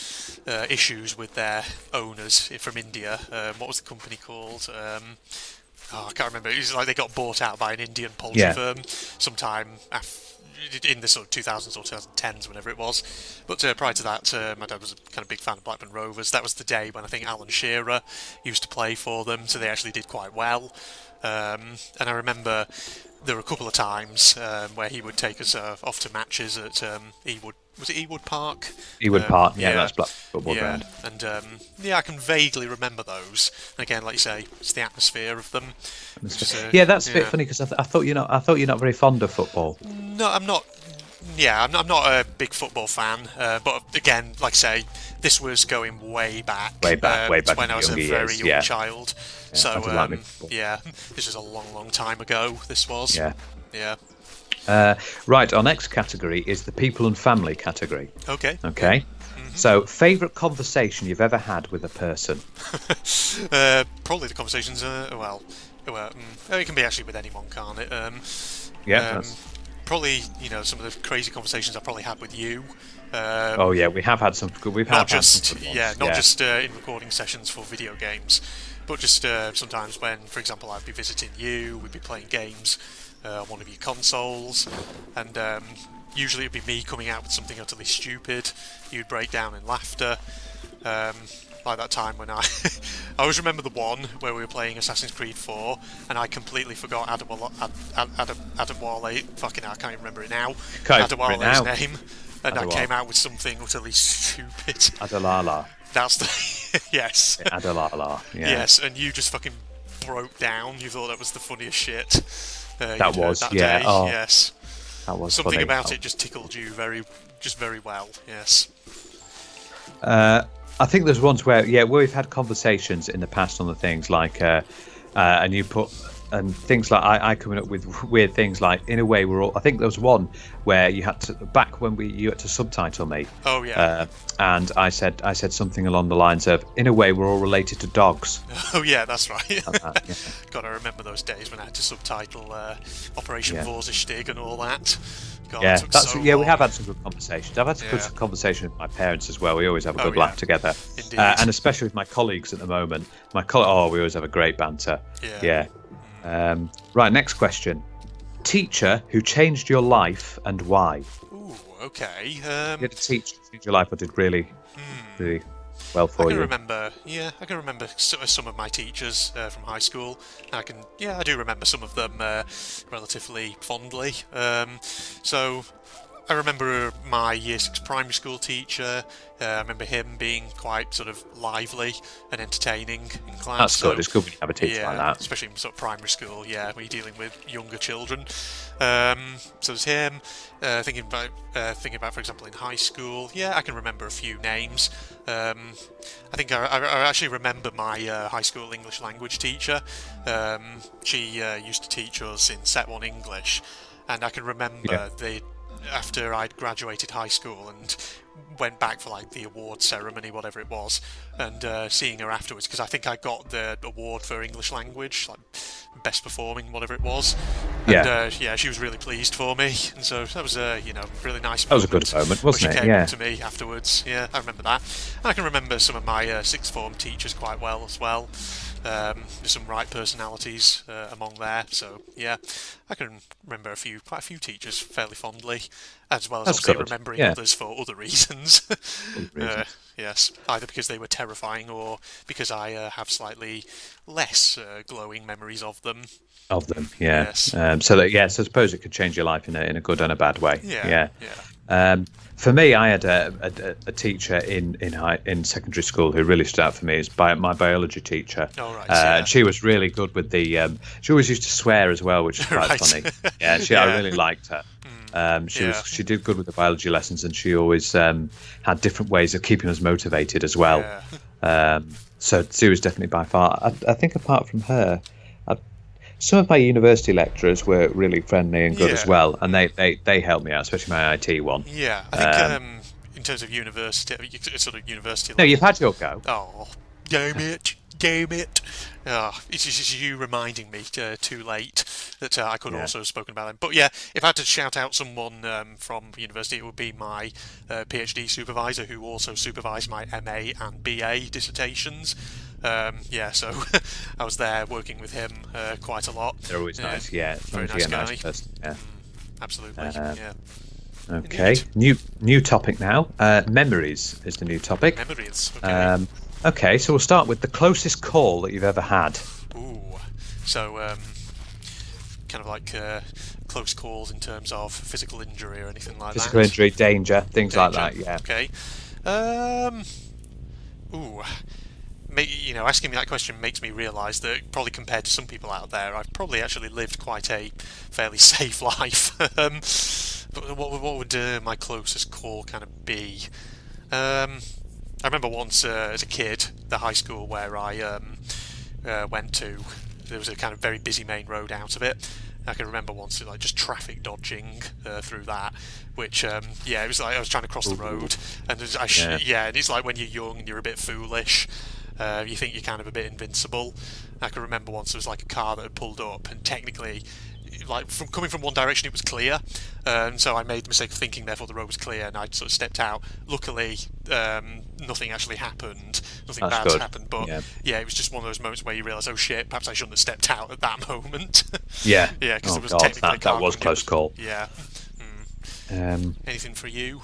issues with their owners from India. What was the company called? I can't remember. It was like they got bought out by an Indian poultry firm sometime in the sort of 2000s or 2010s, whenever it was. But prior to that, my dad was a kind of big fan of Blackburn Rovers. That was the day when I think Alan Shearer used to play for them, so they actually did quite well. And I remember there were a couple of times where he would take us off to matches at Ewood. Was it Ewood Park? Ewood Park, that's Black football ground. And I can vaguely remember those. And again, like you say, it's the atmosphere of them. That's a bit funny because I thought you're not very fond of football. No, I'm not. Yeah, I'm not a big football fan. But again, like I say, this was going way back. Way back when I was a very young child. Yeah, so this was a long time ago. This was. Yeah. Right, our next category is the people and family category. Okay. Mm-hmm. So, favourite conversation you've ever had with a person? Probably the conversations. It can be actually with anyone, can't it? Probably, some of the crazy conversations I probably had with you. We have had some. Not just in recording sessions for video games, but just sometimes when, for example, I'd be visiting you, we'd be playing games on one of your consoles, and usually it'd be me coming out with something utterly stupid. You'd break down in laughter. Like that time when I always remember the one where we were playing Assassin's Creed 4 and I completely forgot Adewale, fucking hell, I can't even remember it now. Adewale's name, and I came out with something utterly stupid. Adelala. That's the yes. Adelala. Yeah. Yes, and you just fucking broke down. You thought that was the funniest shit. That day. Oh, yes. That was something funny. about it just tickled you very well. Yes. I think there's ones where we've had conversations in the past on the things like and you put and things like I coming up with weird things like in a way we're all. I think there was one where you had to back when you had to subtitle me. Oh yeah. And I said something along the lines of in a way we're all related to dogs. Oh yeah, that's right. God, I remember those days when I had to subtitle Operation Vorsichtig and all that. God, we have had some good conversations. I've had some good conversation with my parents as well. We always have a good laugh together. Indeed. And especially with my colleagues at the moment. We always have a great banter. Yeah. Right, next question. Teacher who changed your life and why? Ooh, okay. You had a teacher who changed your life or did really well for you? I can remember some of my teachers from high school. I do remember some of them relatively fondly. So I remember my Year 6 primary school teacher. I remember him being quite sort of lively and entertaining in class. That's good. It's good when you have a teacher like that. Especially in sort of primary school, when you're dealing with younger children. So there's him. Thinking about, for example, in high school, I can remember a few names. I think I actually remember my high school English language teacher. She used to teach us in Set 1 English, and I can remember after I'd graduated high school and went back for like the award ceremony, whatever it was, and seeing her afterwards, because I think I got the award for English language, like best performing, whatever it was. And she was really pleased for me, and so that was a really nice moment. That was a good moment, wasn't it? She came up to me afterwards. I remember that. And I can remember some of my sixth form teachers quite well as well. There's some right personalities among there, so I can remember quite a few teachers fairly fondly, as well as obviously remembering others for other reasons. Yes, either because they were terrifying or because I have slightly less glowing memories of them. Yes. So I suppose it could change your life in a good and a bad way. For me, I had a teacher in secondary school who really stood out for me. Is my biology teacher. Oh, right. She was really good with the. She always used to swear as well, which is quite funny. I really liked her. She did good with the biology lessons, and she always had different ways of keeping us motivated as well. So she was definitely by far. I think apart from her, some of my university lecturers were really friendly and good as well, and they helped me out, especially my IT one. I think in terms of university, sort of university. No, you've had your go. Oh, Damn it. It's just you reminding me too late that I could Yeah. also have spoken about them. But yeah, if I had to shout out someone from university, it would be my PhD supervisor who also supervised my MA and BA dissertations. Yeah, so I was there working with him quite a lot. They're always nice. Yeah, as long Very as you nice get a guy. nice person. Yeah. Absolutely. Yeah. Okay. Indeed. New topic now. Memories is the new topic. Memories. Okay. Okay, so we'll start with the closest call that you've ever had. Ooh. So kind of like close calls in terms of physical injury or anything like that. Physical injury, danger, things like that. Yeah. Okay. Ooh. Asking me that question makes me realise that probably compared to some people out there, I've probably actually lived quite a fairly safe life. But what would my closest call kind of be? I remember once as a kid, the high school where I went to, there was a kind of very busy main road out of it. I can remember once like just traffic dodging through that, which it was like I was trying to cross the road, and and it's like when you're young and you're a bit foolish, you think you're kind of a bit invincible. I can remember once there was like a car that had pulled up, and technically, like from coming from one direction, it was clear, and so I made the mistake of thinking therefore the road was clear, and I sort of stepped out. Luckily, nothing actually happened, nothing That's bad good. happened, but it was just one of those moments where you realise, oh shit, perhaps I shouldn't have stepped out at that moment. Yeah. Yeah, because Oh there was God, technically a car that was coming. close call. Yeah. Anything for you?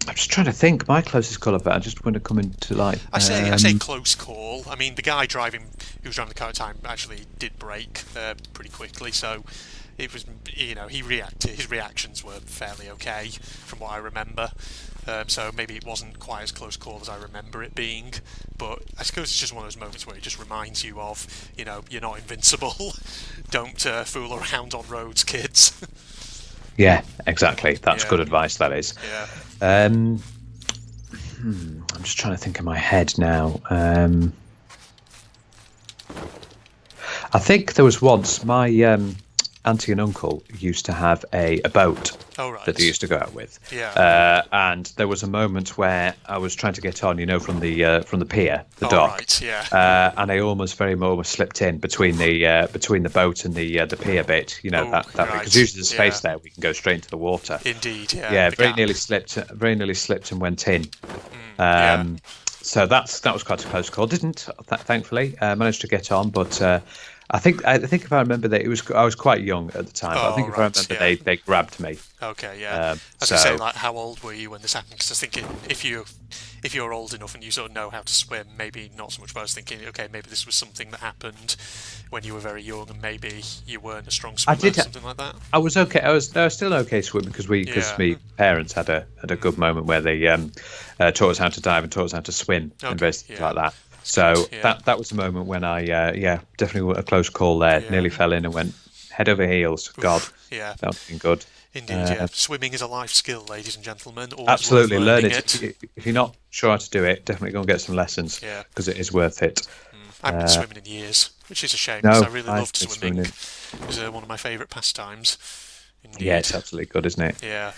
I'm just trying to think. My closest call of it. I just want to come into like. I say close call. I mean, the guy who was driving the car at the time actually did brake pretty quickly, so it was, he reacted. His reactions were fairly okay from what I remember. So maybe it wasn't quite as close call as I remember it being, but I suppose it's just one of those moments where it just reminds you of, you're not invincible. Don't fool around on roads, kids. Yeah, exactly. That's Yeah. good advice. That is. Yeah. I'm just trying to think in my head now. I think there was once my auntie and uncle used to have a boat that they used to go out with. Yeah. And there was a moment where I was trying to get on, from the pier, the Oh, dock. right, yeah. And I almost slipped in between the boat and the pier bit. Oh, that right, because usually there's space yeah. there, we can go straight into the water. Indeed, yeah. Yeah, the very gap. nearly slipped and went in. Yeah. So that was quite a close call. Didn't thankfully managed to get on, but I think if I remember that I was quite young at the time. But I think if I right, remember, yeah. they grabbed me. Okay, yeah. I was so gonna say, like, how old were you when this happened? Because I was thinking, if you're old enough and you sort of know how to swim, maybe not so much. But I was thinking, okay, maybe this was something that happened when you were very young, and maybe you weren't a strong swimmer, something like that. I was okay. I was still okay swimming because my parents had a good moment where they taught us how to dive and taught us how to swim and things like that. So that was the moment when I definitely a close call there. Yeah. Nearly fell in and went head over heels. God, Yeah. that would have been good. Indeed, yeah. Swimming is a life skill, ladies and gentlemen. Always Absolutely, worth learn learning it. If you're not sure how to do it, definitely go and get some lessons because it is worth it. I haven't been swimming in years, which is a shame No, because I really I've loved been swimming. It swimming. was one of my favourite pastimes. Indeed. Yeah, it's absolutely good, isn't it? Yeah.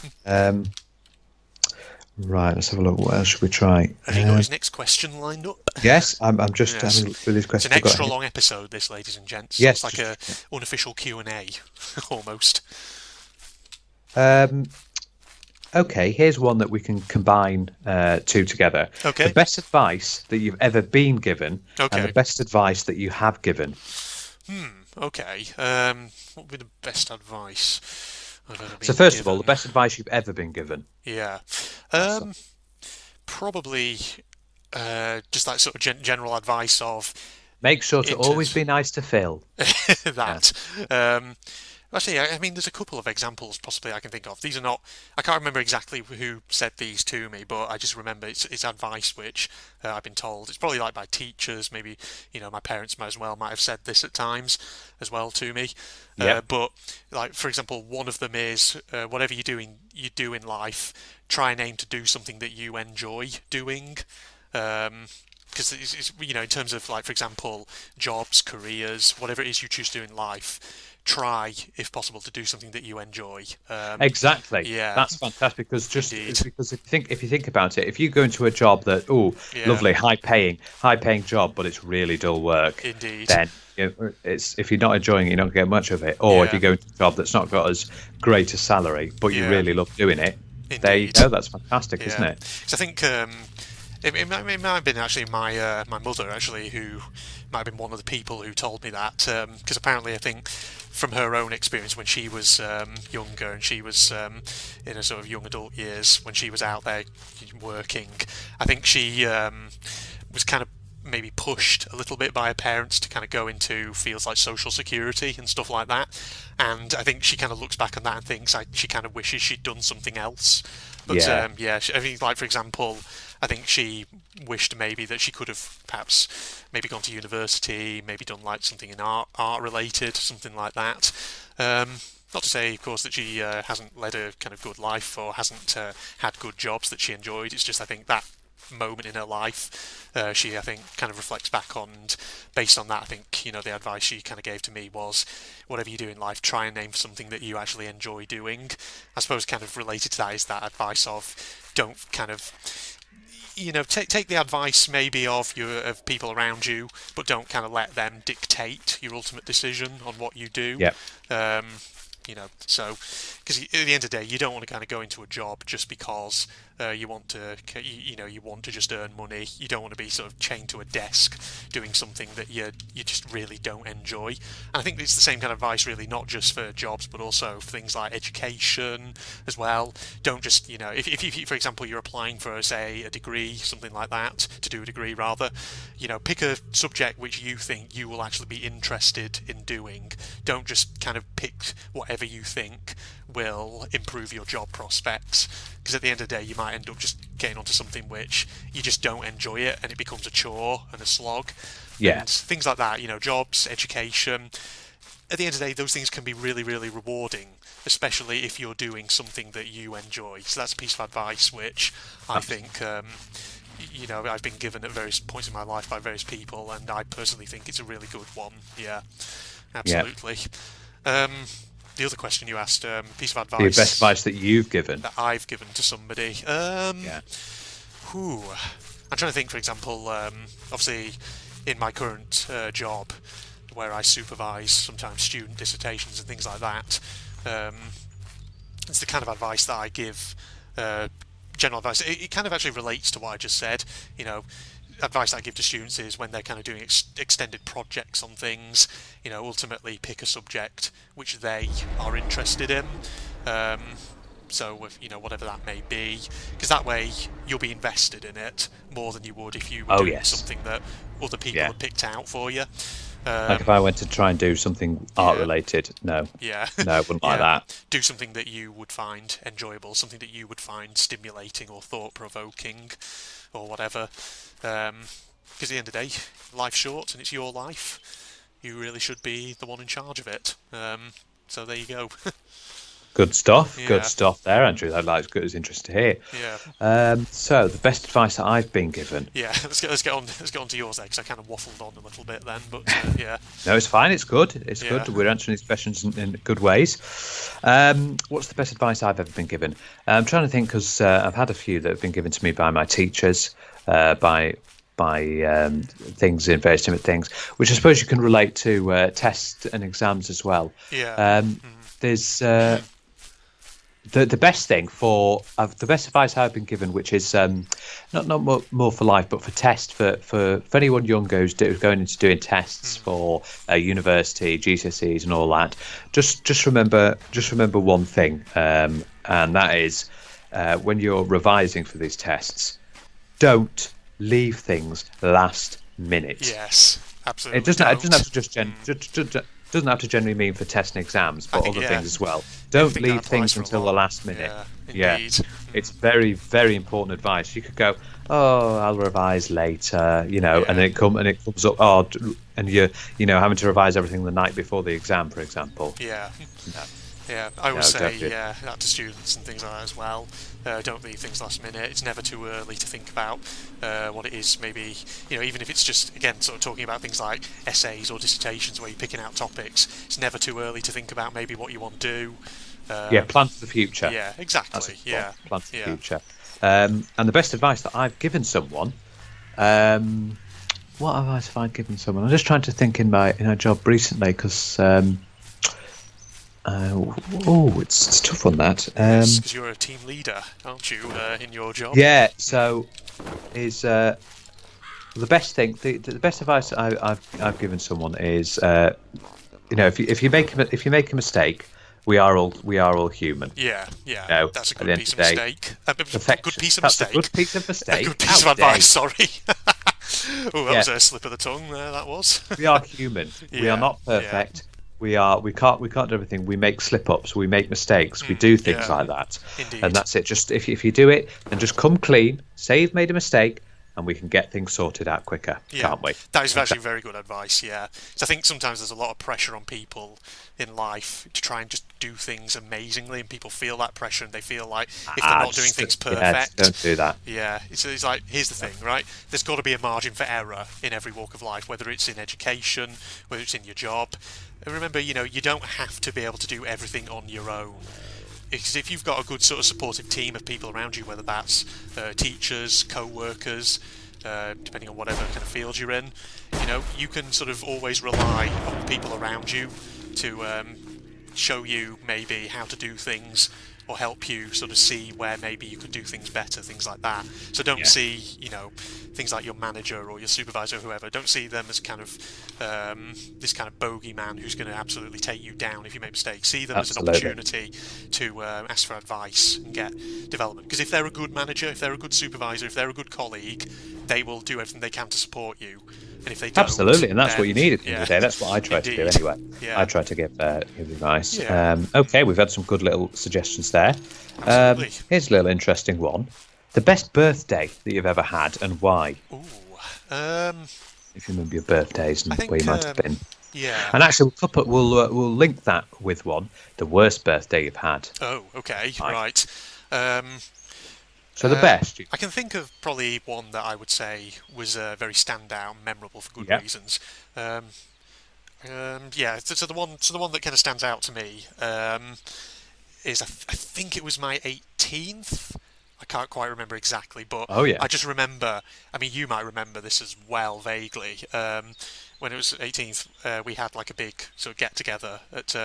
Right, let's have a look. What else should we try? Have you got his next question lined up? Yes, I'm just having a look through these It's questions. an extra long episode, this, ladies and gents. Yes, It's like a unofficial Q&A, almost. Okay, here's one that we can combine two together. Okay. The best advice that you've ever been given, Okay. and the best advice that you have given. Okay. What would be the best advice I've ever been So first of all, given? the best advice you've ever been given. Yeah. Probably just that sort of general advice of Make sure to always be nice to Phil. that. Actually, I mean, there's a couple of examples possibly I can think of. These are not. I can't remember exactly who said these to me, but I just remember it's advice which I've been told. It's probably like by teachers, maybe my parents might have said this at times as well to me. Yep. But like for example, one of them is whatever you do in life, try and aim to do something that you enjoy doing. because in terms of, like, for example, jobs, careers, whatever it is you choose to do in life, try, if possible, to do something that you enjoy. Exactly. Yeah, That's fantastic indeed. because if you think about it, if you go into a job that Yeah, lovely, high paying job, but it's really dull work, indeed. then it's if you're not enjoying it, you're not going to get much of it. Or if Yeah, you go into a job that's not got as great a salary, but you yeah, really love doing it, there you indeed. go. That's fantastic, isn't Yeah, it? because I think it might have been actually my mother, actually, who might have been one of the people who told me that, because apparently I think from her own experience when she was younger, and she was in her sort of young adult years, when she was out there working, I think she was kind of maybe pushed a little bit by her parents to kind of go into fields like social security and stuff like that. And I think she kind of looks back on that and thinks, like, she kind of wishes she'd done something else. But Yeah. yeah, I think, like, for example, I think she wished maybe that she could have perhaps maybe gone to university, maybe done like something in art related, something like that. Not to say, of course, that she hasn't led a kind of good life or hasn't had good jobs that she enjoyed. It's just, I think, that moment in her life, she, I think, kind of reflects back on, and based on that, I think, the advice she kind of gave to me was, whatever you do in life, try and name something that you actually enjoy doing. I suppose kind of related to that is that advice of, don't kind of, take the advice maybe of people around you, but don't kind of let them dictate your ultimate decision on what you do. Yeah. Um, so, because at the end of the day, you don't want to kind of go into a job just because you want to, you want to just earn money. You don't want to be sort of chained to a desk doing something that you just really don't enjoy. And I think it's the same kind of advice, really, not just for jobs, but also for things like education as well. Don't just, if for example, you're applying for, say, a degree, something like that, to do a degree rather, pick a subject which you think you will actually be interested in doing. Don't just kind of pick whatever you think will improve your job prospects, because at the end of the day you might end up just getting onto something which you just don't enjoy it, and it becomes a chore and a slog. Yeah. And things like that, jobs, education, at the end of the day, those things can be really, really rewarding, especially if you're doing something that you enjoy. So that's a piece of advice which I think I've been given at various points in my life by various people, and I personally think it's a really good one. Yeah, Yeah. absolutely. The other question you asked, piece of The best advice advice that you've given. that I've given to somebody. Yeah. I'm trying to think, for example, obviously in my current job, where I supervise sometimes student dissertations and things like that, it's the kind of advice that I give, general advice. It kind of actually relates to what I just said. Advice I give to students is, when they're kind of doing extended projects on things, ultimately pick a subject which they are interested in. So with, whatever that may be, because that way you'll be invested in it more than you would if you were doing something that other people had picked out for you. Like if I went to try and do something art related, no, Yeah. I wouldn't like that. Do something that you would find enjoyable, something that you would find stimulating or thought-provoking, or whatever. Because at the end of the day, life's short and it's your life. You really should be the one in charge of it. So there you go. Good stuff. Yeah. Good stuff there, Andrew. That's good. It's interesting to hear. Yeah. So the best advice that I've been given. Yeah. Let's get on to yours there, because I kind of waffled on a little bit then. But yeah. No, it's fine. It's good. It's Yeah. good. We're answering these questions in good ways. What's the best advice I've ever been given? I'm trying to think, because I've had a few that have been given to me by my teachers, by things in various different things, which I suppose you can relate to tests and exams as well. Yeah. There's the best thing for the best advice I've been given, which is not more for life, but for test for anyone young who's going into doing tests for university, GCSEs, and all that. Just remember one thing, and that is when you're revising for these tests, don't leave things last minute. Yes. Absolutely. It doesn't have to doesn't have to generally mean for tests and exams, but other things as well. Don't leave things until the last minute. Yeah, indeed. It's very, very important advice. You could go, oh, I'll revise later, and then it comes up, and you're having to revise everything the night before the exam, for example. Yeah. Yeah, I No, would say definitely. that to students and things like that as well. Don't leave things last minute. It's never too early to think about what it is. Maybe even if it's just again sort of talking about things like essays or dissertations where you're picking out topics. It's never too early to think about maybe what you want to do. Yeah, plan for the future. Yeah, That's exactly. important. Yeah, Plan for the yeah. future. And the best advice that I've given someone, what advice have I given someone? I'm just trying to think in a job recently because it's a tough one that. Yes, because you're a team leader, aren't you, in your job? Yeah. So is the best thing, the best advice I've given someone is, if you make a mistake, we are all human. Yeah, yeah. You know, That's a at the good end piece of of the day, mistake. Good perfection. piece of That's mistake. a good piece of mistake. A good piece of How dare advice. Sorry. Oh, that Yeah. was a slip of the tongue there. That was. We are human. We Yeah, are not yeah. perfect. We can't do everything. We make slip ups. We make mistakes. We do things yeah. like that. Indeed. And that's it. Just if you do it, then just come clean. Say you've made a mistake, and we can get things sorted out quicker, can't we? That is actually very good advice, yeah. So I think sometimes there's a lot of pressure on people in life to try and just do things amazingly, and people feel that pressure, and they feel like if they're not doing things perfect... don't do that. Yeah, it's like, here's the thing, right? There's got to be a margin for error in every walk of life, whether it's in education, whether it's in your job. And remember, you don't have to be able to do everything on your own. Because if you've got a good sort of supportive team of people around you, whether that's teachers, co-workers, depending on whatever kind of field you're in, you can sort of always rely on people around you to show you maybe how to do things or help you sort of see where maybe you could do things better, things like that. So don't see, things like your manager or your supervisor or whoever, don't see them as kind of this kind of bogeyman who's going to absolutely take you down if you make mistakes. See them as an opportunity to ask for advice and get development. Because if they're a good manager, if they're a good supervisor, if they're a good colleague, they will do everything they can to support you. And if they don't, absolutely, and that's what you need at the end of the day. That's what I try Indeed. to do anyway. Yeah. I try to give advice. Yeah. Okay, we've had some good little suggestions there. Absolutely. Here's a little interesting one. The best birthday that you've ever had and why? Ooh. If you remember your birthdays and where you might have been. Yeah. And actually, we'll link that with one. The worst birthday you've had. Oh, okay, right. So the best. I can think of probably one that I would say was very standout, memorable for good reasons. So the one that kind of stands out to me is I think it was my 18th. I can't quite remember exactly, but I just remember. I mean, you might remember this as well vaguely. When it was 18th, we had like a big sort of get together at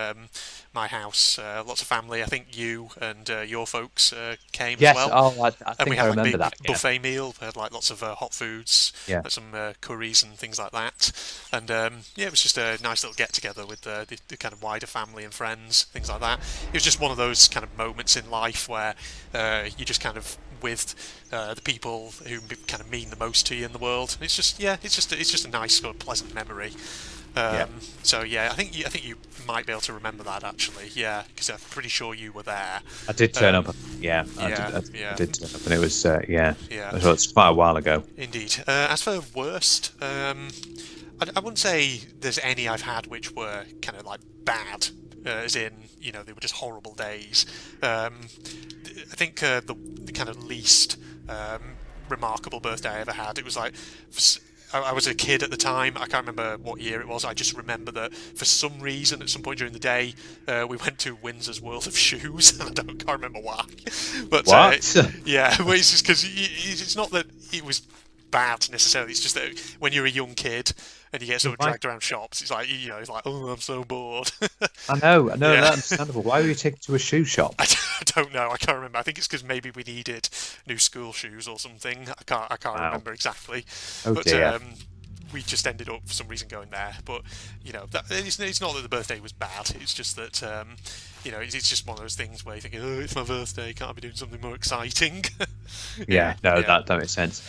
my house. Lots of family. I think you and your folks came as well. Oh, I And think we I had remember like a that. big buffet meal. We had like lots of hot foods, some curries and things like that. And it was just a nice little get together with the kind of wider family and friends, things like that. It was just one of those kind of moments in life where you just kind of with the people who kind of mean the most to you in the world. It's just a nice sort of pleasant memory. So I think you might be able to remember that actually. Yeah, because I'm pretty sure you were there. I did turn up. I did turn up, and it was So it's quite a while ago. Indeed. As for worst, I wouldn't say there's any I've had which were kind of like bad, as in they were just horrible days. I think the kind of least remarkable birthday I ever had. It was like. I was a kid at the time. I can't remember what year it was. I just remember that for some reason, at some point during the day, we went to Windsor's World of Shoes. I can't remember why. But what? Well, it's just because it's not that it was bad necessarily. It's just that when you're a young kid and you get sort of dragged around shops, it's like it's like, oh, I'm so bored. I know, that's understandable. Why were you taken to a shoe shop? I don't know. I can't remember. I think it's because maybe we needed new school shoes or something. I can't remember exactly. Oh dear. We just ended up for some reason going there. But it's not that the birthday was bad. It's just that it's just one of those things where you think, oh, it's my birthday, can't I be doing something more exciting? That makes sense.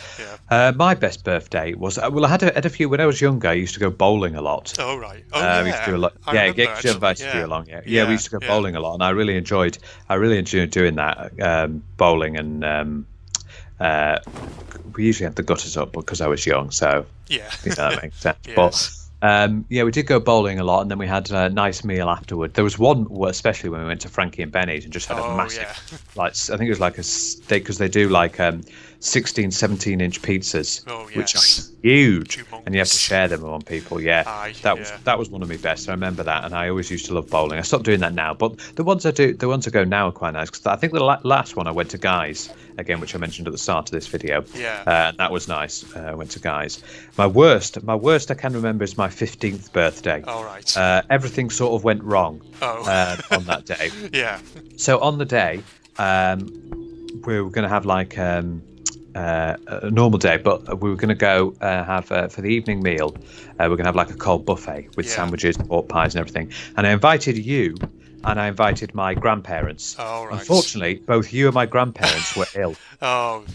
Yeah. My best birthday was I had a few when I was younger. I used to go bowling a lot. Oh right. Oh we used to do a lot. Get invited to do along. Yeah, we used to go bowling a lot, and I really enjoyed doing that. Bowling and we usually had the gutters up because I was young, so that makes sense. Yes. But Yeah, we did go bowling a lot, and then we had a nice meal afterward. There was one, well, especially when we went to Frankie and Benny's and just had a massive, yeah. like, I think it was like a steak, because they do like 16, 17-inch pizzas, Oh, which are yes. huge, Humongous. and you have to share them among people. Yeah, Aye, that was one of my best. I remember that, and I always used to love bowling. I stopped doing that now, but the ones I go now are quite nice. Because I think the last one I went to Guy's again, which I mentioned at the start of this video. Yeah. That was nice. I went to Guy's. My worst I can remember is my 15th birthday. All right. Everything sort of went wrong on that day. Yeah. So on the day, we were going to have like a normal day, but we were going to go have for the evening meal. We're going to have like a cold buffet with sandwiches, pork pies, and everything. And I invited you, and I invited my grandparents. Oh, right. Unfortunately, both you and my grandparents were ill. Oh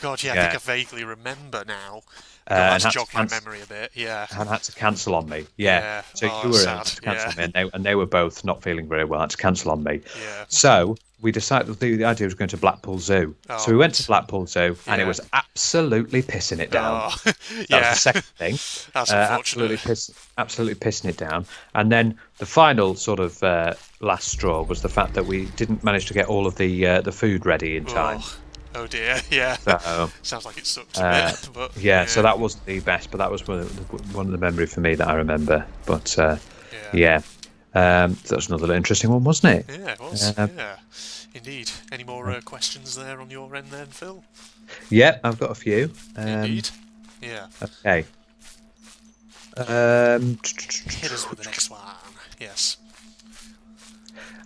God, yeah. I think I vaguely remember now. And That's jogged my memory a bit. Yeah. And had to cancel on me. Yeah. So you were sad. had to cancel on me, and they were both not feeling very well. Had to cancel on me. Yeah. So we decided the idea was going to Blackpool Zoo. So we went to Blackpool Zoo, and it was absolutely pissing it down. Oh, yeah. That was the second thing. That's unfortunate. Absolutely pissing it down. And then the final sort of last straw was the fact that we didn't manage to get all of the food ready in time. Oh dear, yeah. So, sounds like it sucked a bit. But, yeah, so that wasn't the best, but that was one of the memory for me that I remember. But that was another interesting one, wasn't it? Yeah, it was. Yeah, indeed. Any more questions there on your end, then, Phil? Yeah, I've got a few. Indeed. Yeah. Okay. Hit us with the next one. Yes.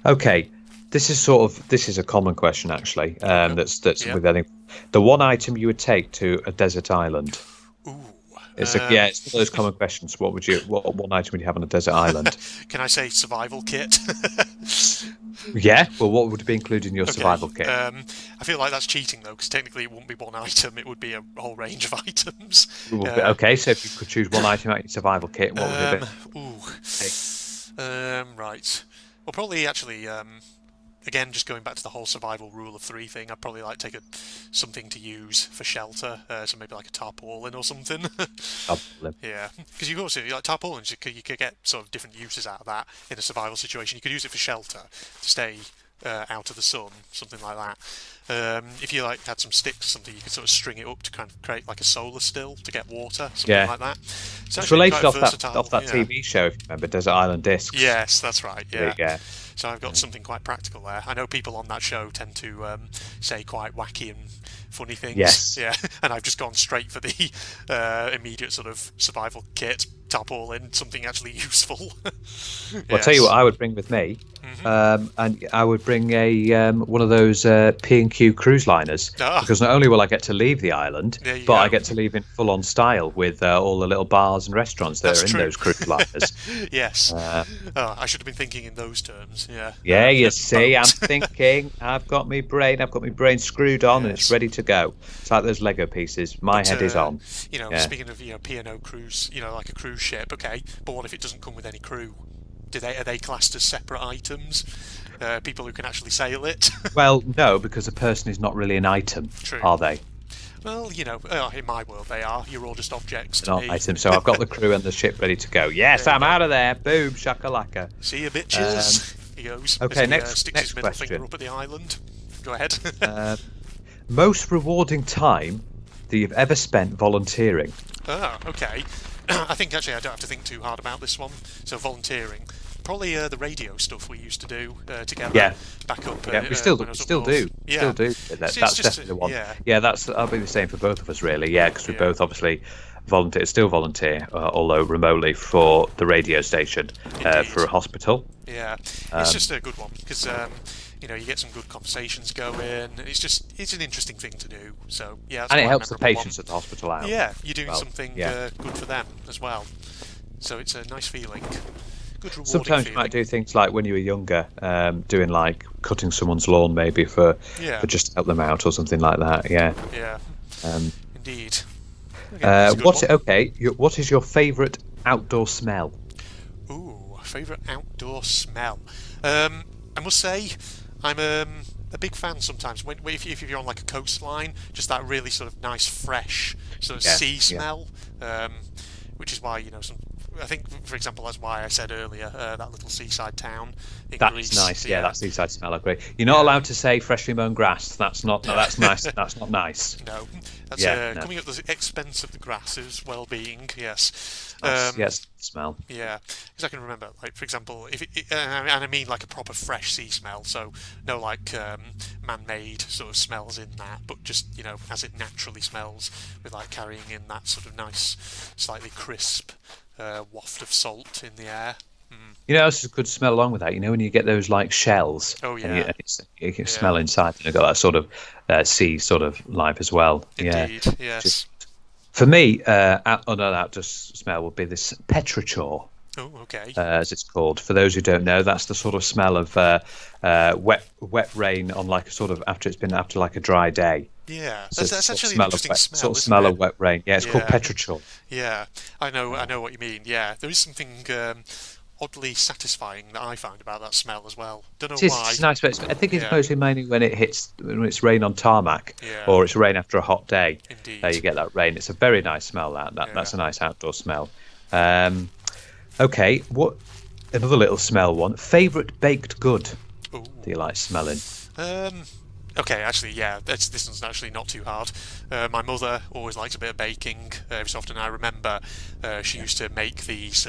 Okay. This is a common question actually. That's with I think the one item you would take to a desert island. Ooh. It's one of those common questions. What one item would you have on a desert island? Can I say survival kit? Yeah. Well, what would be included in your survival kit? I feel like that's cheating though, because technically it wouldn't be one item; it would be a whole range of items. Okay, so if you could choose one item out of your survival kit, what would it be? Right. Well, probably actually. Again, just going back to the whole survival rule of three thing, I'd probably like take something to use for shelter, so maybe like a tarpaulin or something. Yeah, because you also like tarpaulins, you could get sort of different uses out of that in a survival situation. You could use it for shelter to stay out of the sun, something like that. If you like had some sticks or something, you could sort of string it up to kind of create like a solar still to get water, something like that. So it's related off that TV show, if you remember, Desert Island Discs. Yes, that's right. Yeah. So I've got something quite practical there. I know people on that show tend to say quite wacky and funny things. Yes. Yeah. And I've just gone straight for the immediate sort of survival kit, tarpaulin, something actually useful. Well, I'll tell you what I would bring with me. And I would bring a one of those P&Q cruise liners, because not only will I get to leave the island, but I get to leave in full-on style with all the little bars and restaurants that are in those cruise liners. Yes. I should have been thinking in those terms. Yeah. Yeah, you see, I'm thinking. I've got my brain screwed on, and it's ready to go. It's like those Lego pieces. My head is on. Speaking of P&O cruise, like a cruise ship. Okay, but what if it doesn't come with any crew? Are they classed as separate items? People who can actually sail it? Well, no, because a person is not really an item, are they? Well, in my world they are. You're all just objects to not me. Items. So I've got the crew and the ship ready to go. Yes, I'm out of there. Boom, shakalaka. See you, bitches. He goes. Okay, next his middle question. finger up at the island. Go ahead. Most rewarding time that you've ever spent volunteering? Oh, okay. I think actually I don't have to think too hard about this one. So volunteering, probably the radio stuff we used to do together. Yeah. Back up. We still do. Yeah. Still do. That's definitely the one. Yeah, that'll be the same for both of us, really. Yeah, because we both obviously volunteer, although remotely, for the radio station for a hospital. Yeah, it's just a good one because you get some good conversations going. It's an interesting thing to do. So yeah, and it helps the patients at the hospital out. Yeah, you're doing something good for them as well. So it's a nice feeling. Good rewarding Sometimes feeling. you might do things like when you were younger, doing like cutting someone's lawn maybe for just to help them out or something like that. Yeah. Yeah. Indeed. What is your favourite outdoor smell? Ooh, favourite outdoor smell. I must say, I'm a big fan sometimes if you're on like a coastline, just that really sort of nice fresh sort of sea smell, which is why I think, for example, that's why I said earlier that little seaside town in That's Greece. nice. Yeah, Yeah, that's seaside smell. I agree. You're not allowed to say freshly mown grass. That's not. No, yeah. that's nice. That's not nice. No, that's Yeah, no. coming at the expense of the grass's well-being. Yes. Nice. Yes, smell. Yeah, because I can remember, like for example, if and I mean like a proper fresh sea smell, so no like man-made sort of smells in that, but just as it naturally smells, with like carrying in that sort of nice, slightly crisp waft of salt in the air. You know, it's a good smell along with that. You know, when you get those like shells, Oh and yeah, you can smell inside, and they've got that sort of sea sort of life as well. indeed, Yeah. yes. For me, another outdoor smell would be this petrichor, Oh, okay. as it's called. For those who don't know, that's the sort of smell of wet rain on like a sort of after like a dry day. Yeah, So it's that's sort of actually an smell of interesting wet, smell, sort of isn't smell it? of wet rain. Yeah, it's called Yeah. petrichor. Yeah, I know what you mean. Yeah, there is something oddly satisfying that I find about that smell as well. Don't know why. It's nice, but I think it's Yeah. mostly mainly when it's rain on tarmac, Yeah. or it's rain after a hot day. Indeed. You get that rain. It's a very nice smell. That's a Yeah. nice outdoor smell. Okay, what another little smell one? Favorite baked good Ooh. that you like smelling? Okay, actually, yeah, this one's actually not too hard. My mother always likes a bit of baking. Every so often, I remember she used to make these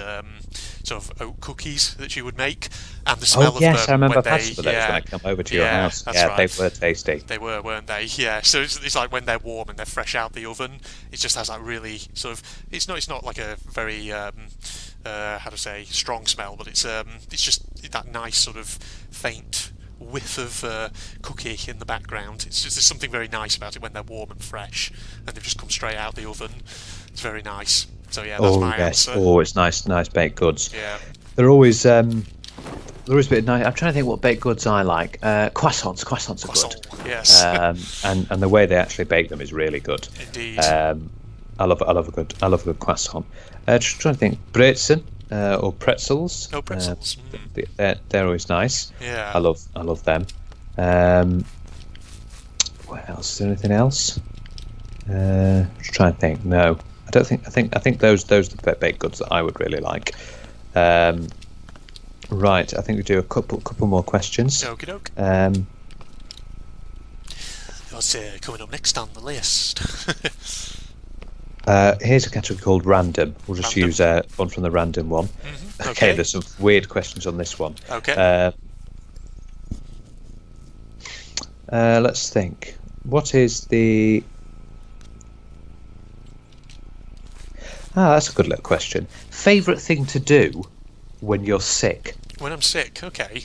sort of oat cookies that she would make, and the smell of yes, them I remember when passing for those when I come over to your house. that's Yeah, right. they were tasty. They were, weren't they? Yeah. So it's like when they're warm and they're fresh out the oven, it just has that really sort of. It's not like a very how to say strong smell, but it's just that nice sort of faint whiff of cookie in the background. It's just there's something very nice about it when they're warm and fresh, and they've just come straight out the oven. It's very nice. So yeah, that's my answer. Oh, it's nice baked goods. Yeah. They're always a bit nice. I'm trying to think what baked goods I like. Croissants are Croissant, good. yes. And the way they actually bake them is really good. Indeed. I love a good croissant. Just trying to think, Brezen or pretzels. Oh, pretzels. They're always nice. Yeah. I love them. What else? Is there anything else? Just trying to think. No, I don't think. I think those are the baked goods that I would really like. Right, I think we do a couple more questions. Okie doke. What's coming up next on the list? Here's a category called random. We'll just Random. use one from the random one. Mm-hmm. Okay, there's some weird questions on this one. Okay. Let's think. What is the... that's a good little question. Favourite thing to do when you're sick? When I'm sick, okay.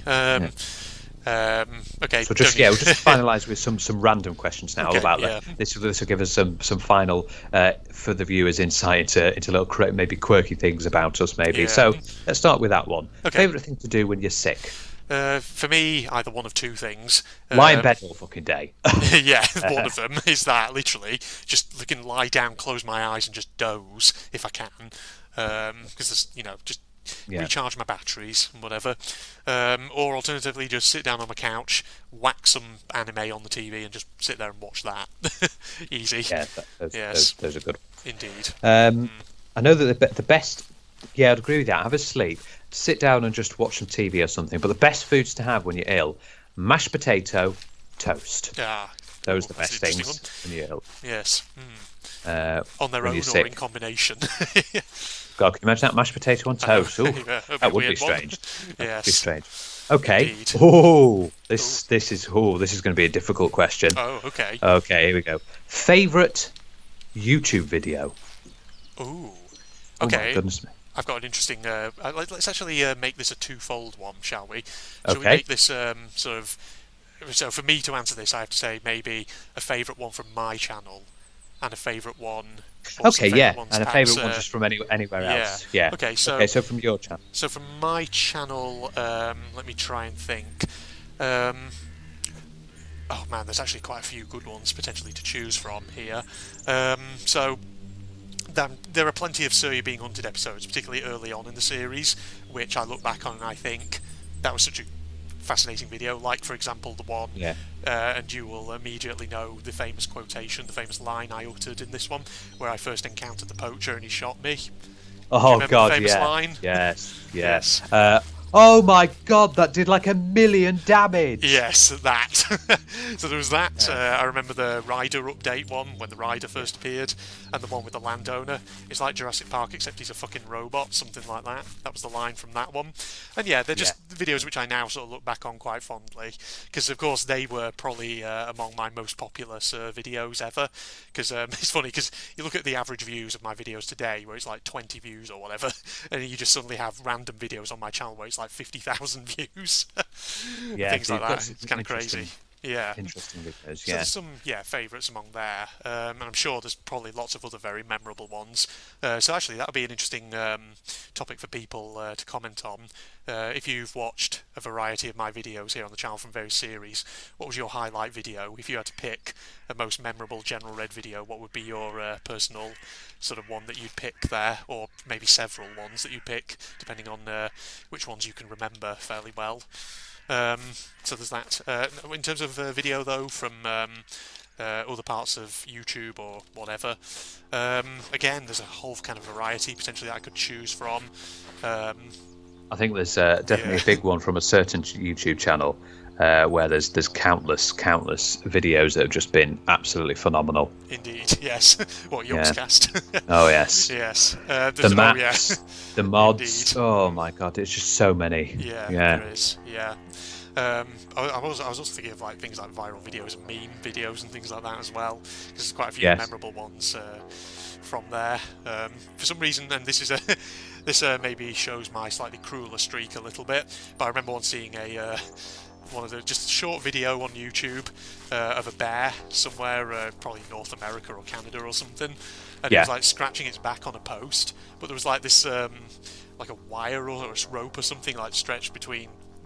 Okay. So we'll just finalise with some random questions now Okay, about yeah. that. This will give us some final for the viewers insight into little maybe quirky things about us maybe. Yeah. So let's start with that one. Okay. Favourite thing to do when you're sick? For me, either one of two things. Lie in bed all fucking day. Yeah, one of them is that, literally. Just lie down, close my eyes, and just doze if I can. Because there's, just recharge my batteries and whatever. Or alternatively, just sit down on my couch, whack some anime on the TV, and just sit there and watch that. Easy. Yeah, Yes. those are good. Indeed. I know that the best... Yeah, I'd agree with that. Have a sleep. Sit down and just watch some TV or something. But the best foods to have when you're ill, mashed potato, toast. Those are the best that's an interesting things when you're ill. Yes. On their when own you're or sick. in combination. God, can you imagine that mashed potato on toast? Ooh, Yeah, that'd be that a would be weird one. strange. That would Yes. be strange. Okay. Indeed. This is going to be a difficult question. Oh, okay. Okay, here we go. Favorite YouTube video? Ooh. Oh Okay. my goodness me. I've got an interesting. Let's actually make this a twofold one, shall we? Shall we Okay. make this sort of? So for me to answer this, I have to say maybe a favourite one from my channel, and a favourite one. Or some Okay, favourite yeah, ones and a perhaps, favourite one just from anywhere yeah. else. Yeah. Okay, so from your channel. So from my channel, let me try and think. Oh man, there's actually quite a few good ones potentially to choose from here. So there are plenty of Surya being hunted episodes, particularly early on in the series, which I look back on and I think that was such a fascinating video. Like, for example, the one, and you will immediately know the famous quotation, the famous line I uttered in this one, where I first encountered the poacher and he shot me. Oh the God, famous yeah. line? Yes. Oh my God, that did like 1,000,000 damage. Yes, that. So there was that. I remember the Rider update one, when the Rider first appeared, and the one with the landowner. It's like Jurassic Park, except he's a fucking robot, something like that. That was the line from that one. And yeah, they're just videos which I now sort of look back on quite fondly, because of course they were probably among my most popular videos ever. Because it's funny, because you look at the average views of my videos today, where it's like 20 views or whatever, and you just suddenly have random videos on my channel where it's like 50,000 views. Things like that. It's kind of crazy. Yeah. Interesting videos, So there's some favourites among there, and I'm sure there's probably lots of other very memorable ones. So actually, that would be an interesting topic for people to comment on. If you've watched a variety of my videos here on the channel from various series, what was your highlight video? If you had to pick a most memorable General Red video, what would be your personal sort of one that you'd pick there, or maybe several ones that you'd pick, depending on which ones you can remember fairly well. So there's that. In terms of video, though, from other parts of YouTube or whatever, again, there's a whole kind of variety potentially that I could choose from. I think there's definitely a big one from a certain YouTube channel where there's countless videos that have just been absolutely phenomenal. Indeed, yes. What, Yogscast? Oh yes. Yes. The maps, the mods. Indeed. Oh my God, it's just so many. Yeah. There is. Yeah. I was also thinking of like things like viral videos and meme videos and things like that as well, because there's quite a few memorable ones from there. For some reason, and this is this maybe shows my slightly crueler streak a little bit, but I remember once seeing one of the just a short video on YouTube of a bear somewhere, probably North America or Canada or something, and it was like scratching its back on a post, but there was like this like a wire or a rope or something like stretched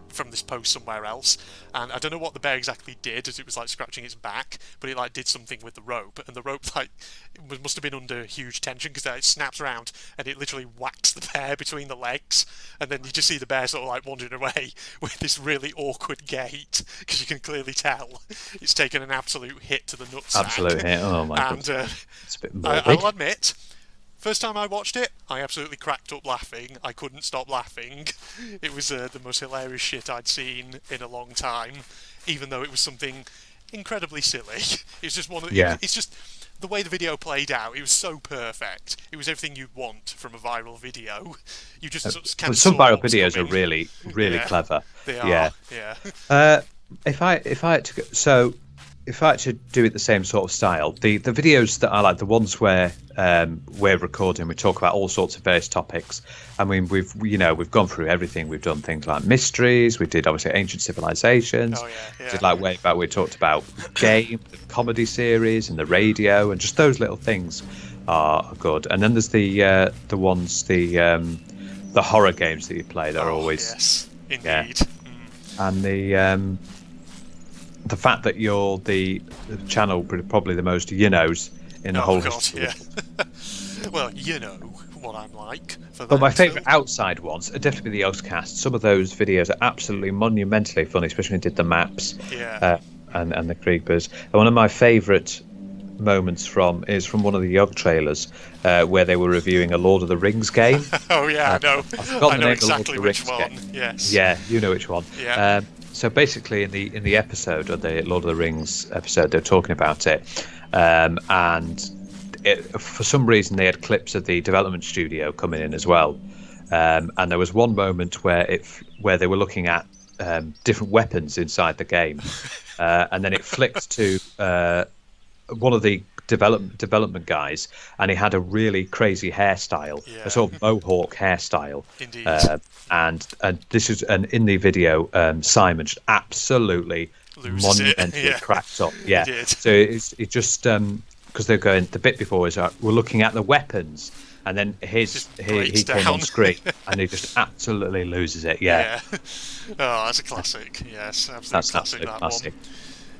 from this post somewhere else, and I don't know what the bear exactly did as it was like scratching its back, but it like did something with the rope, and the rope like must have been under huge tension, because it snaps around and it literally whacks the bear between the legs, and then you just see the bear sort of like wandering away with this really awkward gait, because you can clearly tell it's taken an absolute hit to the nutsack. Absolute hit. Oh my God. And it's a bit morbid. I'll admit, first time I watched it, I absolutely cracked up laughing. I couldn't stop laughing. It was the most hilarious shit I'd seen in a long time, even though it was something incredibly silly. It's just it's just the way the video played out. It was so perfect. It was everything you'd want from a viral video. You just sort of kind of some viral videos are really clever. They are. If I had to do it the same sort of style, the videos that I like, the ones where we're recording, we talk about all sorts of various topics. I mean, we've gone through everything. We've done things like mysteries. We did obviously ancient civilizations. Did like way back. We talked about game, the comedy series, and the radio, and just those little things are good. And then there's the ones the horror games that you play that are always indeed. And the fact that you're the channel probably the most knows in the whole history. Well, you know what I'm like. But my favourite outside ones are definitely the Yogscast. Some of those videos are absolutely monumentally funny, especially when they did the maps and the creepers. And one of my favourite moments is from one of the Yog trailers where they were reviewing a Lord of the Rings game. Oh yeah, I know. I know exactly which one. Yes. Yeah, you know which one. Yeah. So basically, in the episode, or the Lord of the Rings episode, they're talking about it, and for some reason they had clips of the development studio coming in as well, and there was one moment where they were looking at different weapons inside the game, and then it flicked to one of the development guys, and he had a really crazy hairstyle, a sort of mohawk hairstyle. Indeed. And this is in the video, Simon just absolutely monumentally cracked up. Yeah. So it just because they're going, the bit before is we're looking at the weapons, and then he came on screen and he just absolutely loses it. Yeah. Oh, that's a classic. Yes, absolutely classic.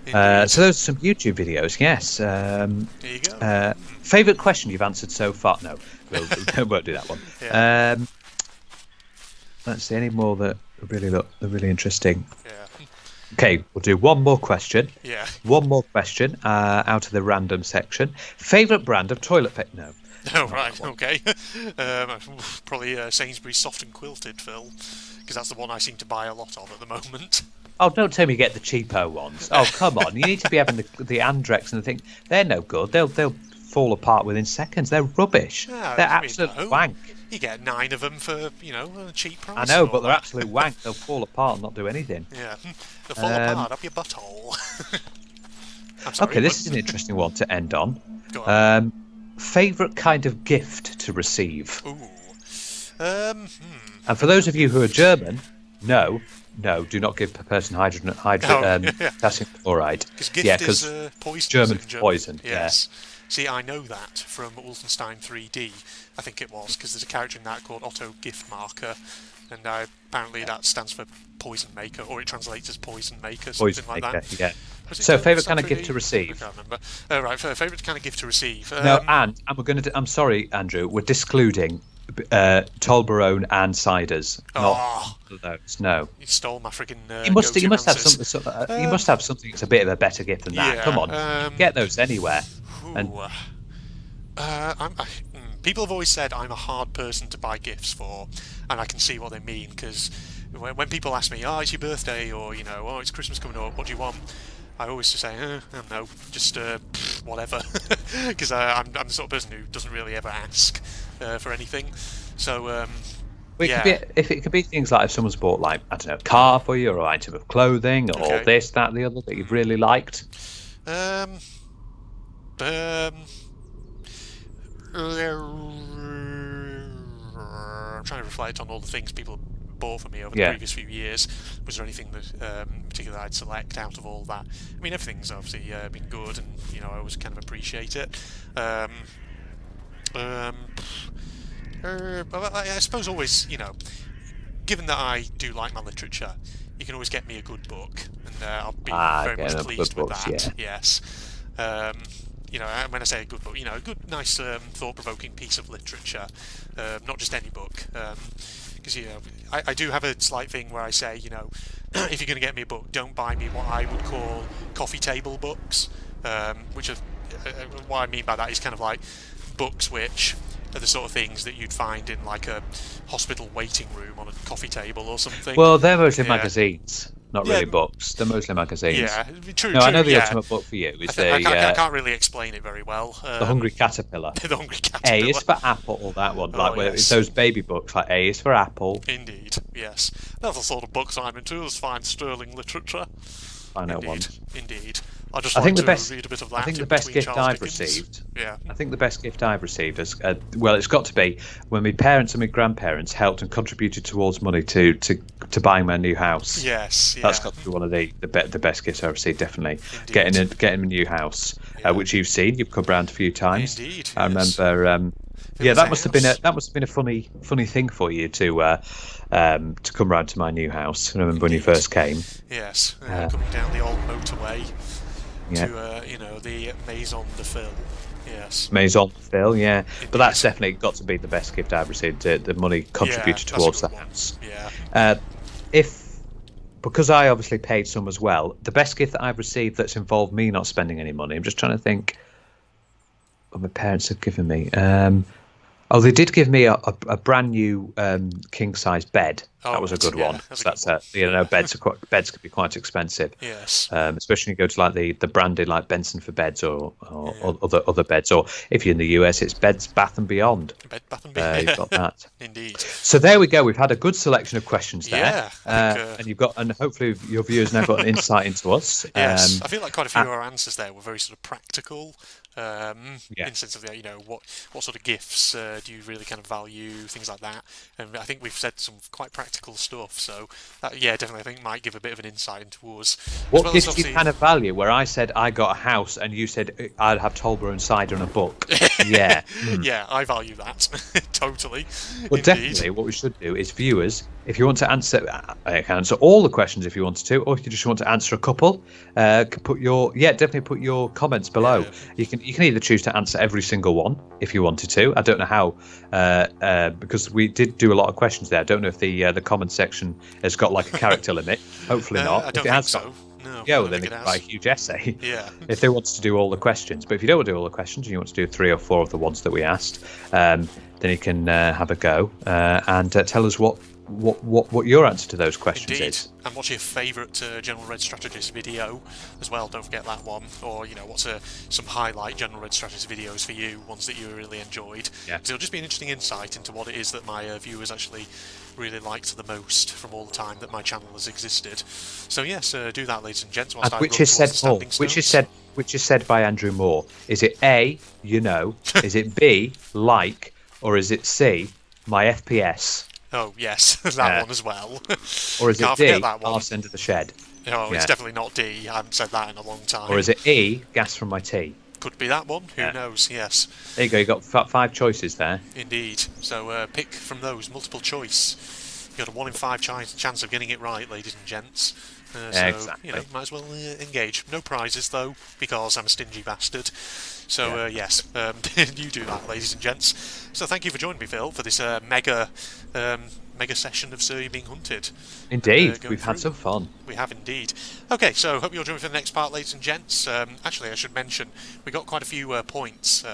So those are some YouTube videos. Yes. There you go. Favourite question you've answered so far? No, we won't do that one. Yeah. Let's see any more that really really interesting. Yeah. Okay, we'll do one more question. Yeah. One more question out of the random section. Favourite brand of toilet paper? No. Oh, right, okay. Probably Sainsbury's Soft and Quilted, Phil, because that's the one I seem to buy a lot of at the moment. Oh, don't tell me you get the cheapo ones. Oh, come on. You need to be having the Andrex and the thing. They're no good. They'll fall apart within seconds. They're rubbish. No, They're I mean, absolute no. wank. You get 9 of them for, a cheap price. I know, and all but they're that. absolute wank. They'll fall apart and not do anything. Yeah, they'll fall apart up your butthole. I'm sorry, Okay, this is an interesting one to end on. Go on. Favourite kind of gift to receive? Ooh. And for those of you who are German, no, do not give a person potassium chloride. Because gift is poison. German poison. Yes. See, I know that from Wolfenstein 3D, I think it was, because there's a character in that called Otto Giftmarker, and apparently that stands for poison maker, or it translates as poison maker, something like that. Yeah. So, favourite kind of gift to receive? I can't remember. Right, favourite kind of gift to receive. No, and we're going to. I'm sorry, Andrew. We're discluding Tolbarone and ciders. Not those. No. You stole my friggin'. You must have something. You must have something that's a bit of a better gift than that. Yeah, Come on, get those anywhere. And people have always said I'm a hard person to buy gifts for, and I can see what they mean, because when people ask me, "Oh, it's your birthday," or "Oh, it's Christmas coming up, what do you want?" I always just say, I don't know, just whatever, because I'm the sort of person who doesn't really ever ask for anything. So it could be things like if someone's bought, like, I don't know, a car for you, or an item of clothing, or this, that, the other that you've really liked. I'm trying to reflect on all the things people bought for me over the previous few years. Was there anything that particularly I'd select out of all that? I mean, everything's obviously been good, and I always kind of appreciate it. But I suppose always, given that I do like my literature, you can always get me a good book, and I'll be very much pleased with that. Yeah. Yes. When I say a good book, a good, nice, thought-provoking piece of literature, not just any book. Because I do have a slight thing where I say, if you're going to get me a book, don't buy me what I would call coffee table books, which are what I mean by that is kind of like books which are the sort of things that you'd find in like a hospital waiting room on a coffee table or something. Well, they're mostly magazines. Not really books. They're mostly magazines. Yeah, true. No, I know the ultimate book for you is I can't really explain it very well. The Hungry Caterpillar. The Hungry Caterpillar. A is for apple. That one, it's those baby books. Like A is for apple. Indeed, yes. That's the sort of books I'm into. Is fine sterling literature. I know one. Indeed. I think the best gift I've received. Yeah. I think the best gift I've received is it's got to be when my parents and my grandparents helped and contributed towards money to buying my new house. Yes, yeah. That's got to be one of the best gifts I've received. Definitely. Indeed. Getting a new house, which you've seen. You've come round a few times. Indeed. I remember. That must have been a funny thing for you to come round to my new house. I remember when you first came. Yes, coming down the old motorway to the Maison de Phil. Yes. Maison de Phil, yeah. Indeed. But that's definitely got to be the best gift I've received. The money contributed towards the house. Yeah. Because I obviously paid some as well. The best gift that I've received that's involved me not spending any money. I'm just trying to think what my parents have given me. They did give me a brand new king size bed. That was a good one. Beds can be quite expensive. Yes. Especially when you go to like the branded like Benson for beds or other beds, or if you're in the US, it's Beds Bath and Beyond. Bed Bath and Beyond. You've got that. Indeed. So there we go. We've had a good selection of questions there. Yeah. And hopefully your viewers now got an insight into us. Yes. I feel like quite a few of our answers there were very sort of practical. In the sense of what sort of gifts do you really kind of value, things like that, and I think we've said some quite practical stuff, so that, definitely I think might give a bit of an insight into us. What gifts do you kind of value? Where I said I got a house and you said I'd have Tolbarone cider and a book. Yeah. Yeah, I value that totally. Well, definitely what we should do is, viewers, if you want to answer all the questions if you wanted to, or if you just want to answer a couple, put your comments below. You can either choose to answer every single one if you wanted to. I don't know how, because we did do a lot of questions there. I don't know if the comment section has got like a character limit. Hopefully not. I don't think so. No. Yeah, well, I then don't they think can it write a has. huge essay. Yeah. If they want to do all the questions. But if you don't want to do all the questions and you want to do 3 or 4 of the ones that we asked, then you can have a go and tell us what your answer to those questions Indeed. is. And what's your favourite General Red Strategist video as well? Don't forget that one. Or, what's some highlight General Red Strategist videos for you, ones that you really enjoyed. Yeah. Because it'll just be an interesting insight into what it is that my viewers actually really liked the most from all the time that my channel has existed. So yes, do that, ladies and gents. Whilst I Which run is said, towards the Paul? standing Which is said by Andrew Moore? Is it A, is it B, like, or is it C, my FPS? Oh yes, that one as well. Or is it Can't D, forget that one. arse end of the shed? No, it's definitely not D. I haven't said that in a long time. Or is it E, gas from my tea? Could be that one. Who knows? Yes. There you go. You got 5 choices there. Indeed. So pick from those, multiple choice. You got a 1 in 5 chance of getting it right, ladies and gents. So exactly. Might as well engage. No prizes though, because I'm a stingy bastard. So yes, you do that, ladies and gents. So thank you for joining me, Phil, for this mega session of Surrey being hunted. Indeed, we've had some fun. We have indeed. Okay, so hope you'll join me for the next part, ladies and gents. Actually, I should mention we got quite a few points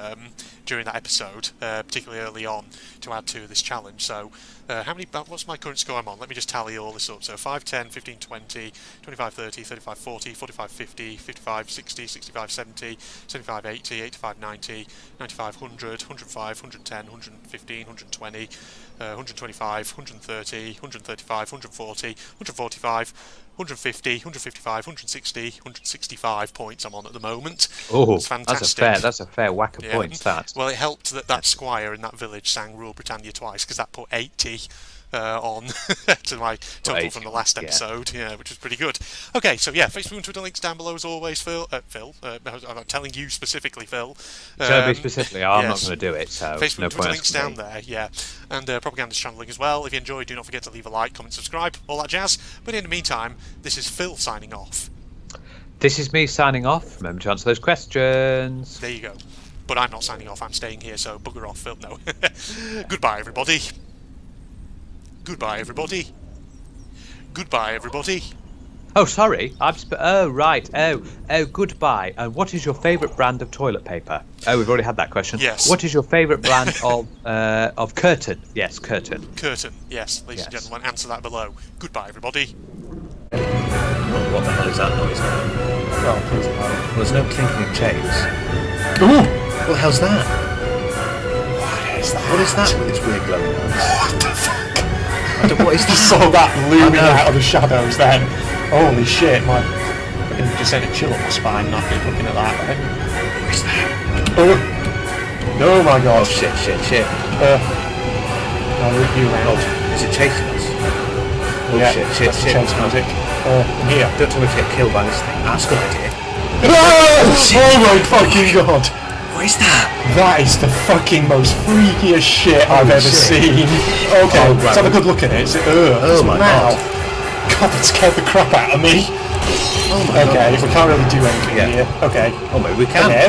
during that episode, particularly early on, to add to this challenge. So, what's my current score I'm on? Let me just tally all this up. So 5, 10, 15, 20, 25, 30, 35, 40, 45, 50, 55, 60, 65, 70, 75, 80, 85, 90, 95, 100, 105, 110, 115, 120, 125, 130, 135, 140, 145, 150, 155, 160, 165 points I'm on at the moment. Oh, that's fantastic. That's a fair whack of points. That. Well, it helped that squire in that village sang "Rule Britannia" twice, because that put 80 on to my total from the last episode, which was pretty good. Okay, so Facebook and Twitter links down below as always, Phil. I'm telling you specifically, Phil. Tell me specifically. I'm not going to do it. So Facebook no and Twitter point links down there, and Propaganda's channel link as well. If you enjoyed, do not forget to leave a like, comment, subscribe, all that jazz. But in the meantime, this is Phil signing off. This is me signing off. Remember to answer those questions. There you go. But I'm not signing off. I'm staying here. So bugger off, Phil. No. Goodbye, everybody. Goodbye, everybody. Goodbye, everybody. Oh, sorry. Right. Goodbye. And what is your favourite brand of toilet paper? Oh, we've already had that question. Yes. What is your favourite brand of curtain? Yes, curtain. Curtain. Yes, ladies and gentlemen. Answer that below. Goodbye, everybody. What the hell is that noise now? Well, please no. Well, there's no clinking of chains. Ooh! What the hell's that? What is that? What is that with its weird glowing lights? What the fuck? What is that? Just saw that looming out of the shadows then. Holy shit, my fucking just sent a chill up my spine after looking at that. What is that? Oh my god. Oh shit. I'll rip you around. Is it chasing us? Oh Yeah, shit. that's the chase music. Here. Don't tell me to get killed by this thing. That's a good idea. Oh my fucking god. What is that? That is the fucking most freakiest shit I've ever seen. Okay, let's have a good look at it. Oh my god. God, that scared the crap out of me. Oh my god. Okay, we can't really do anything here. Okay. Oh, maybe we can. Okay.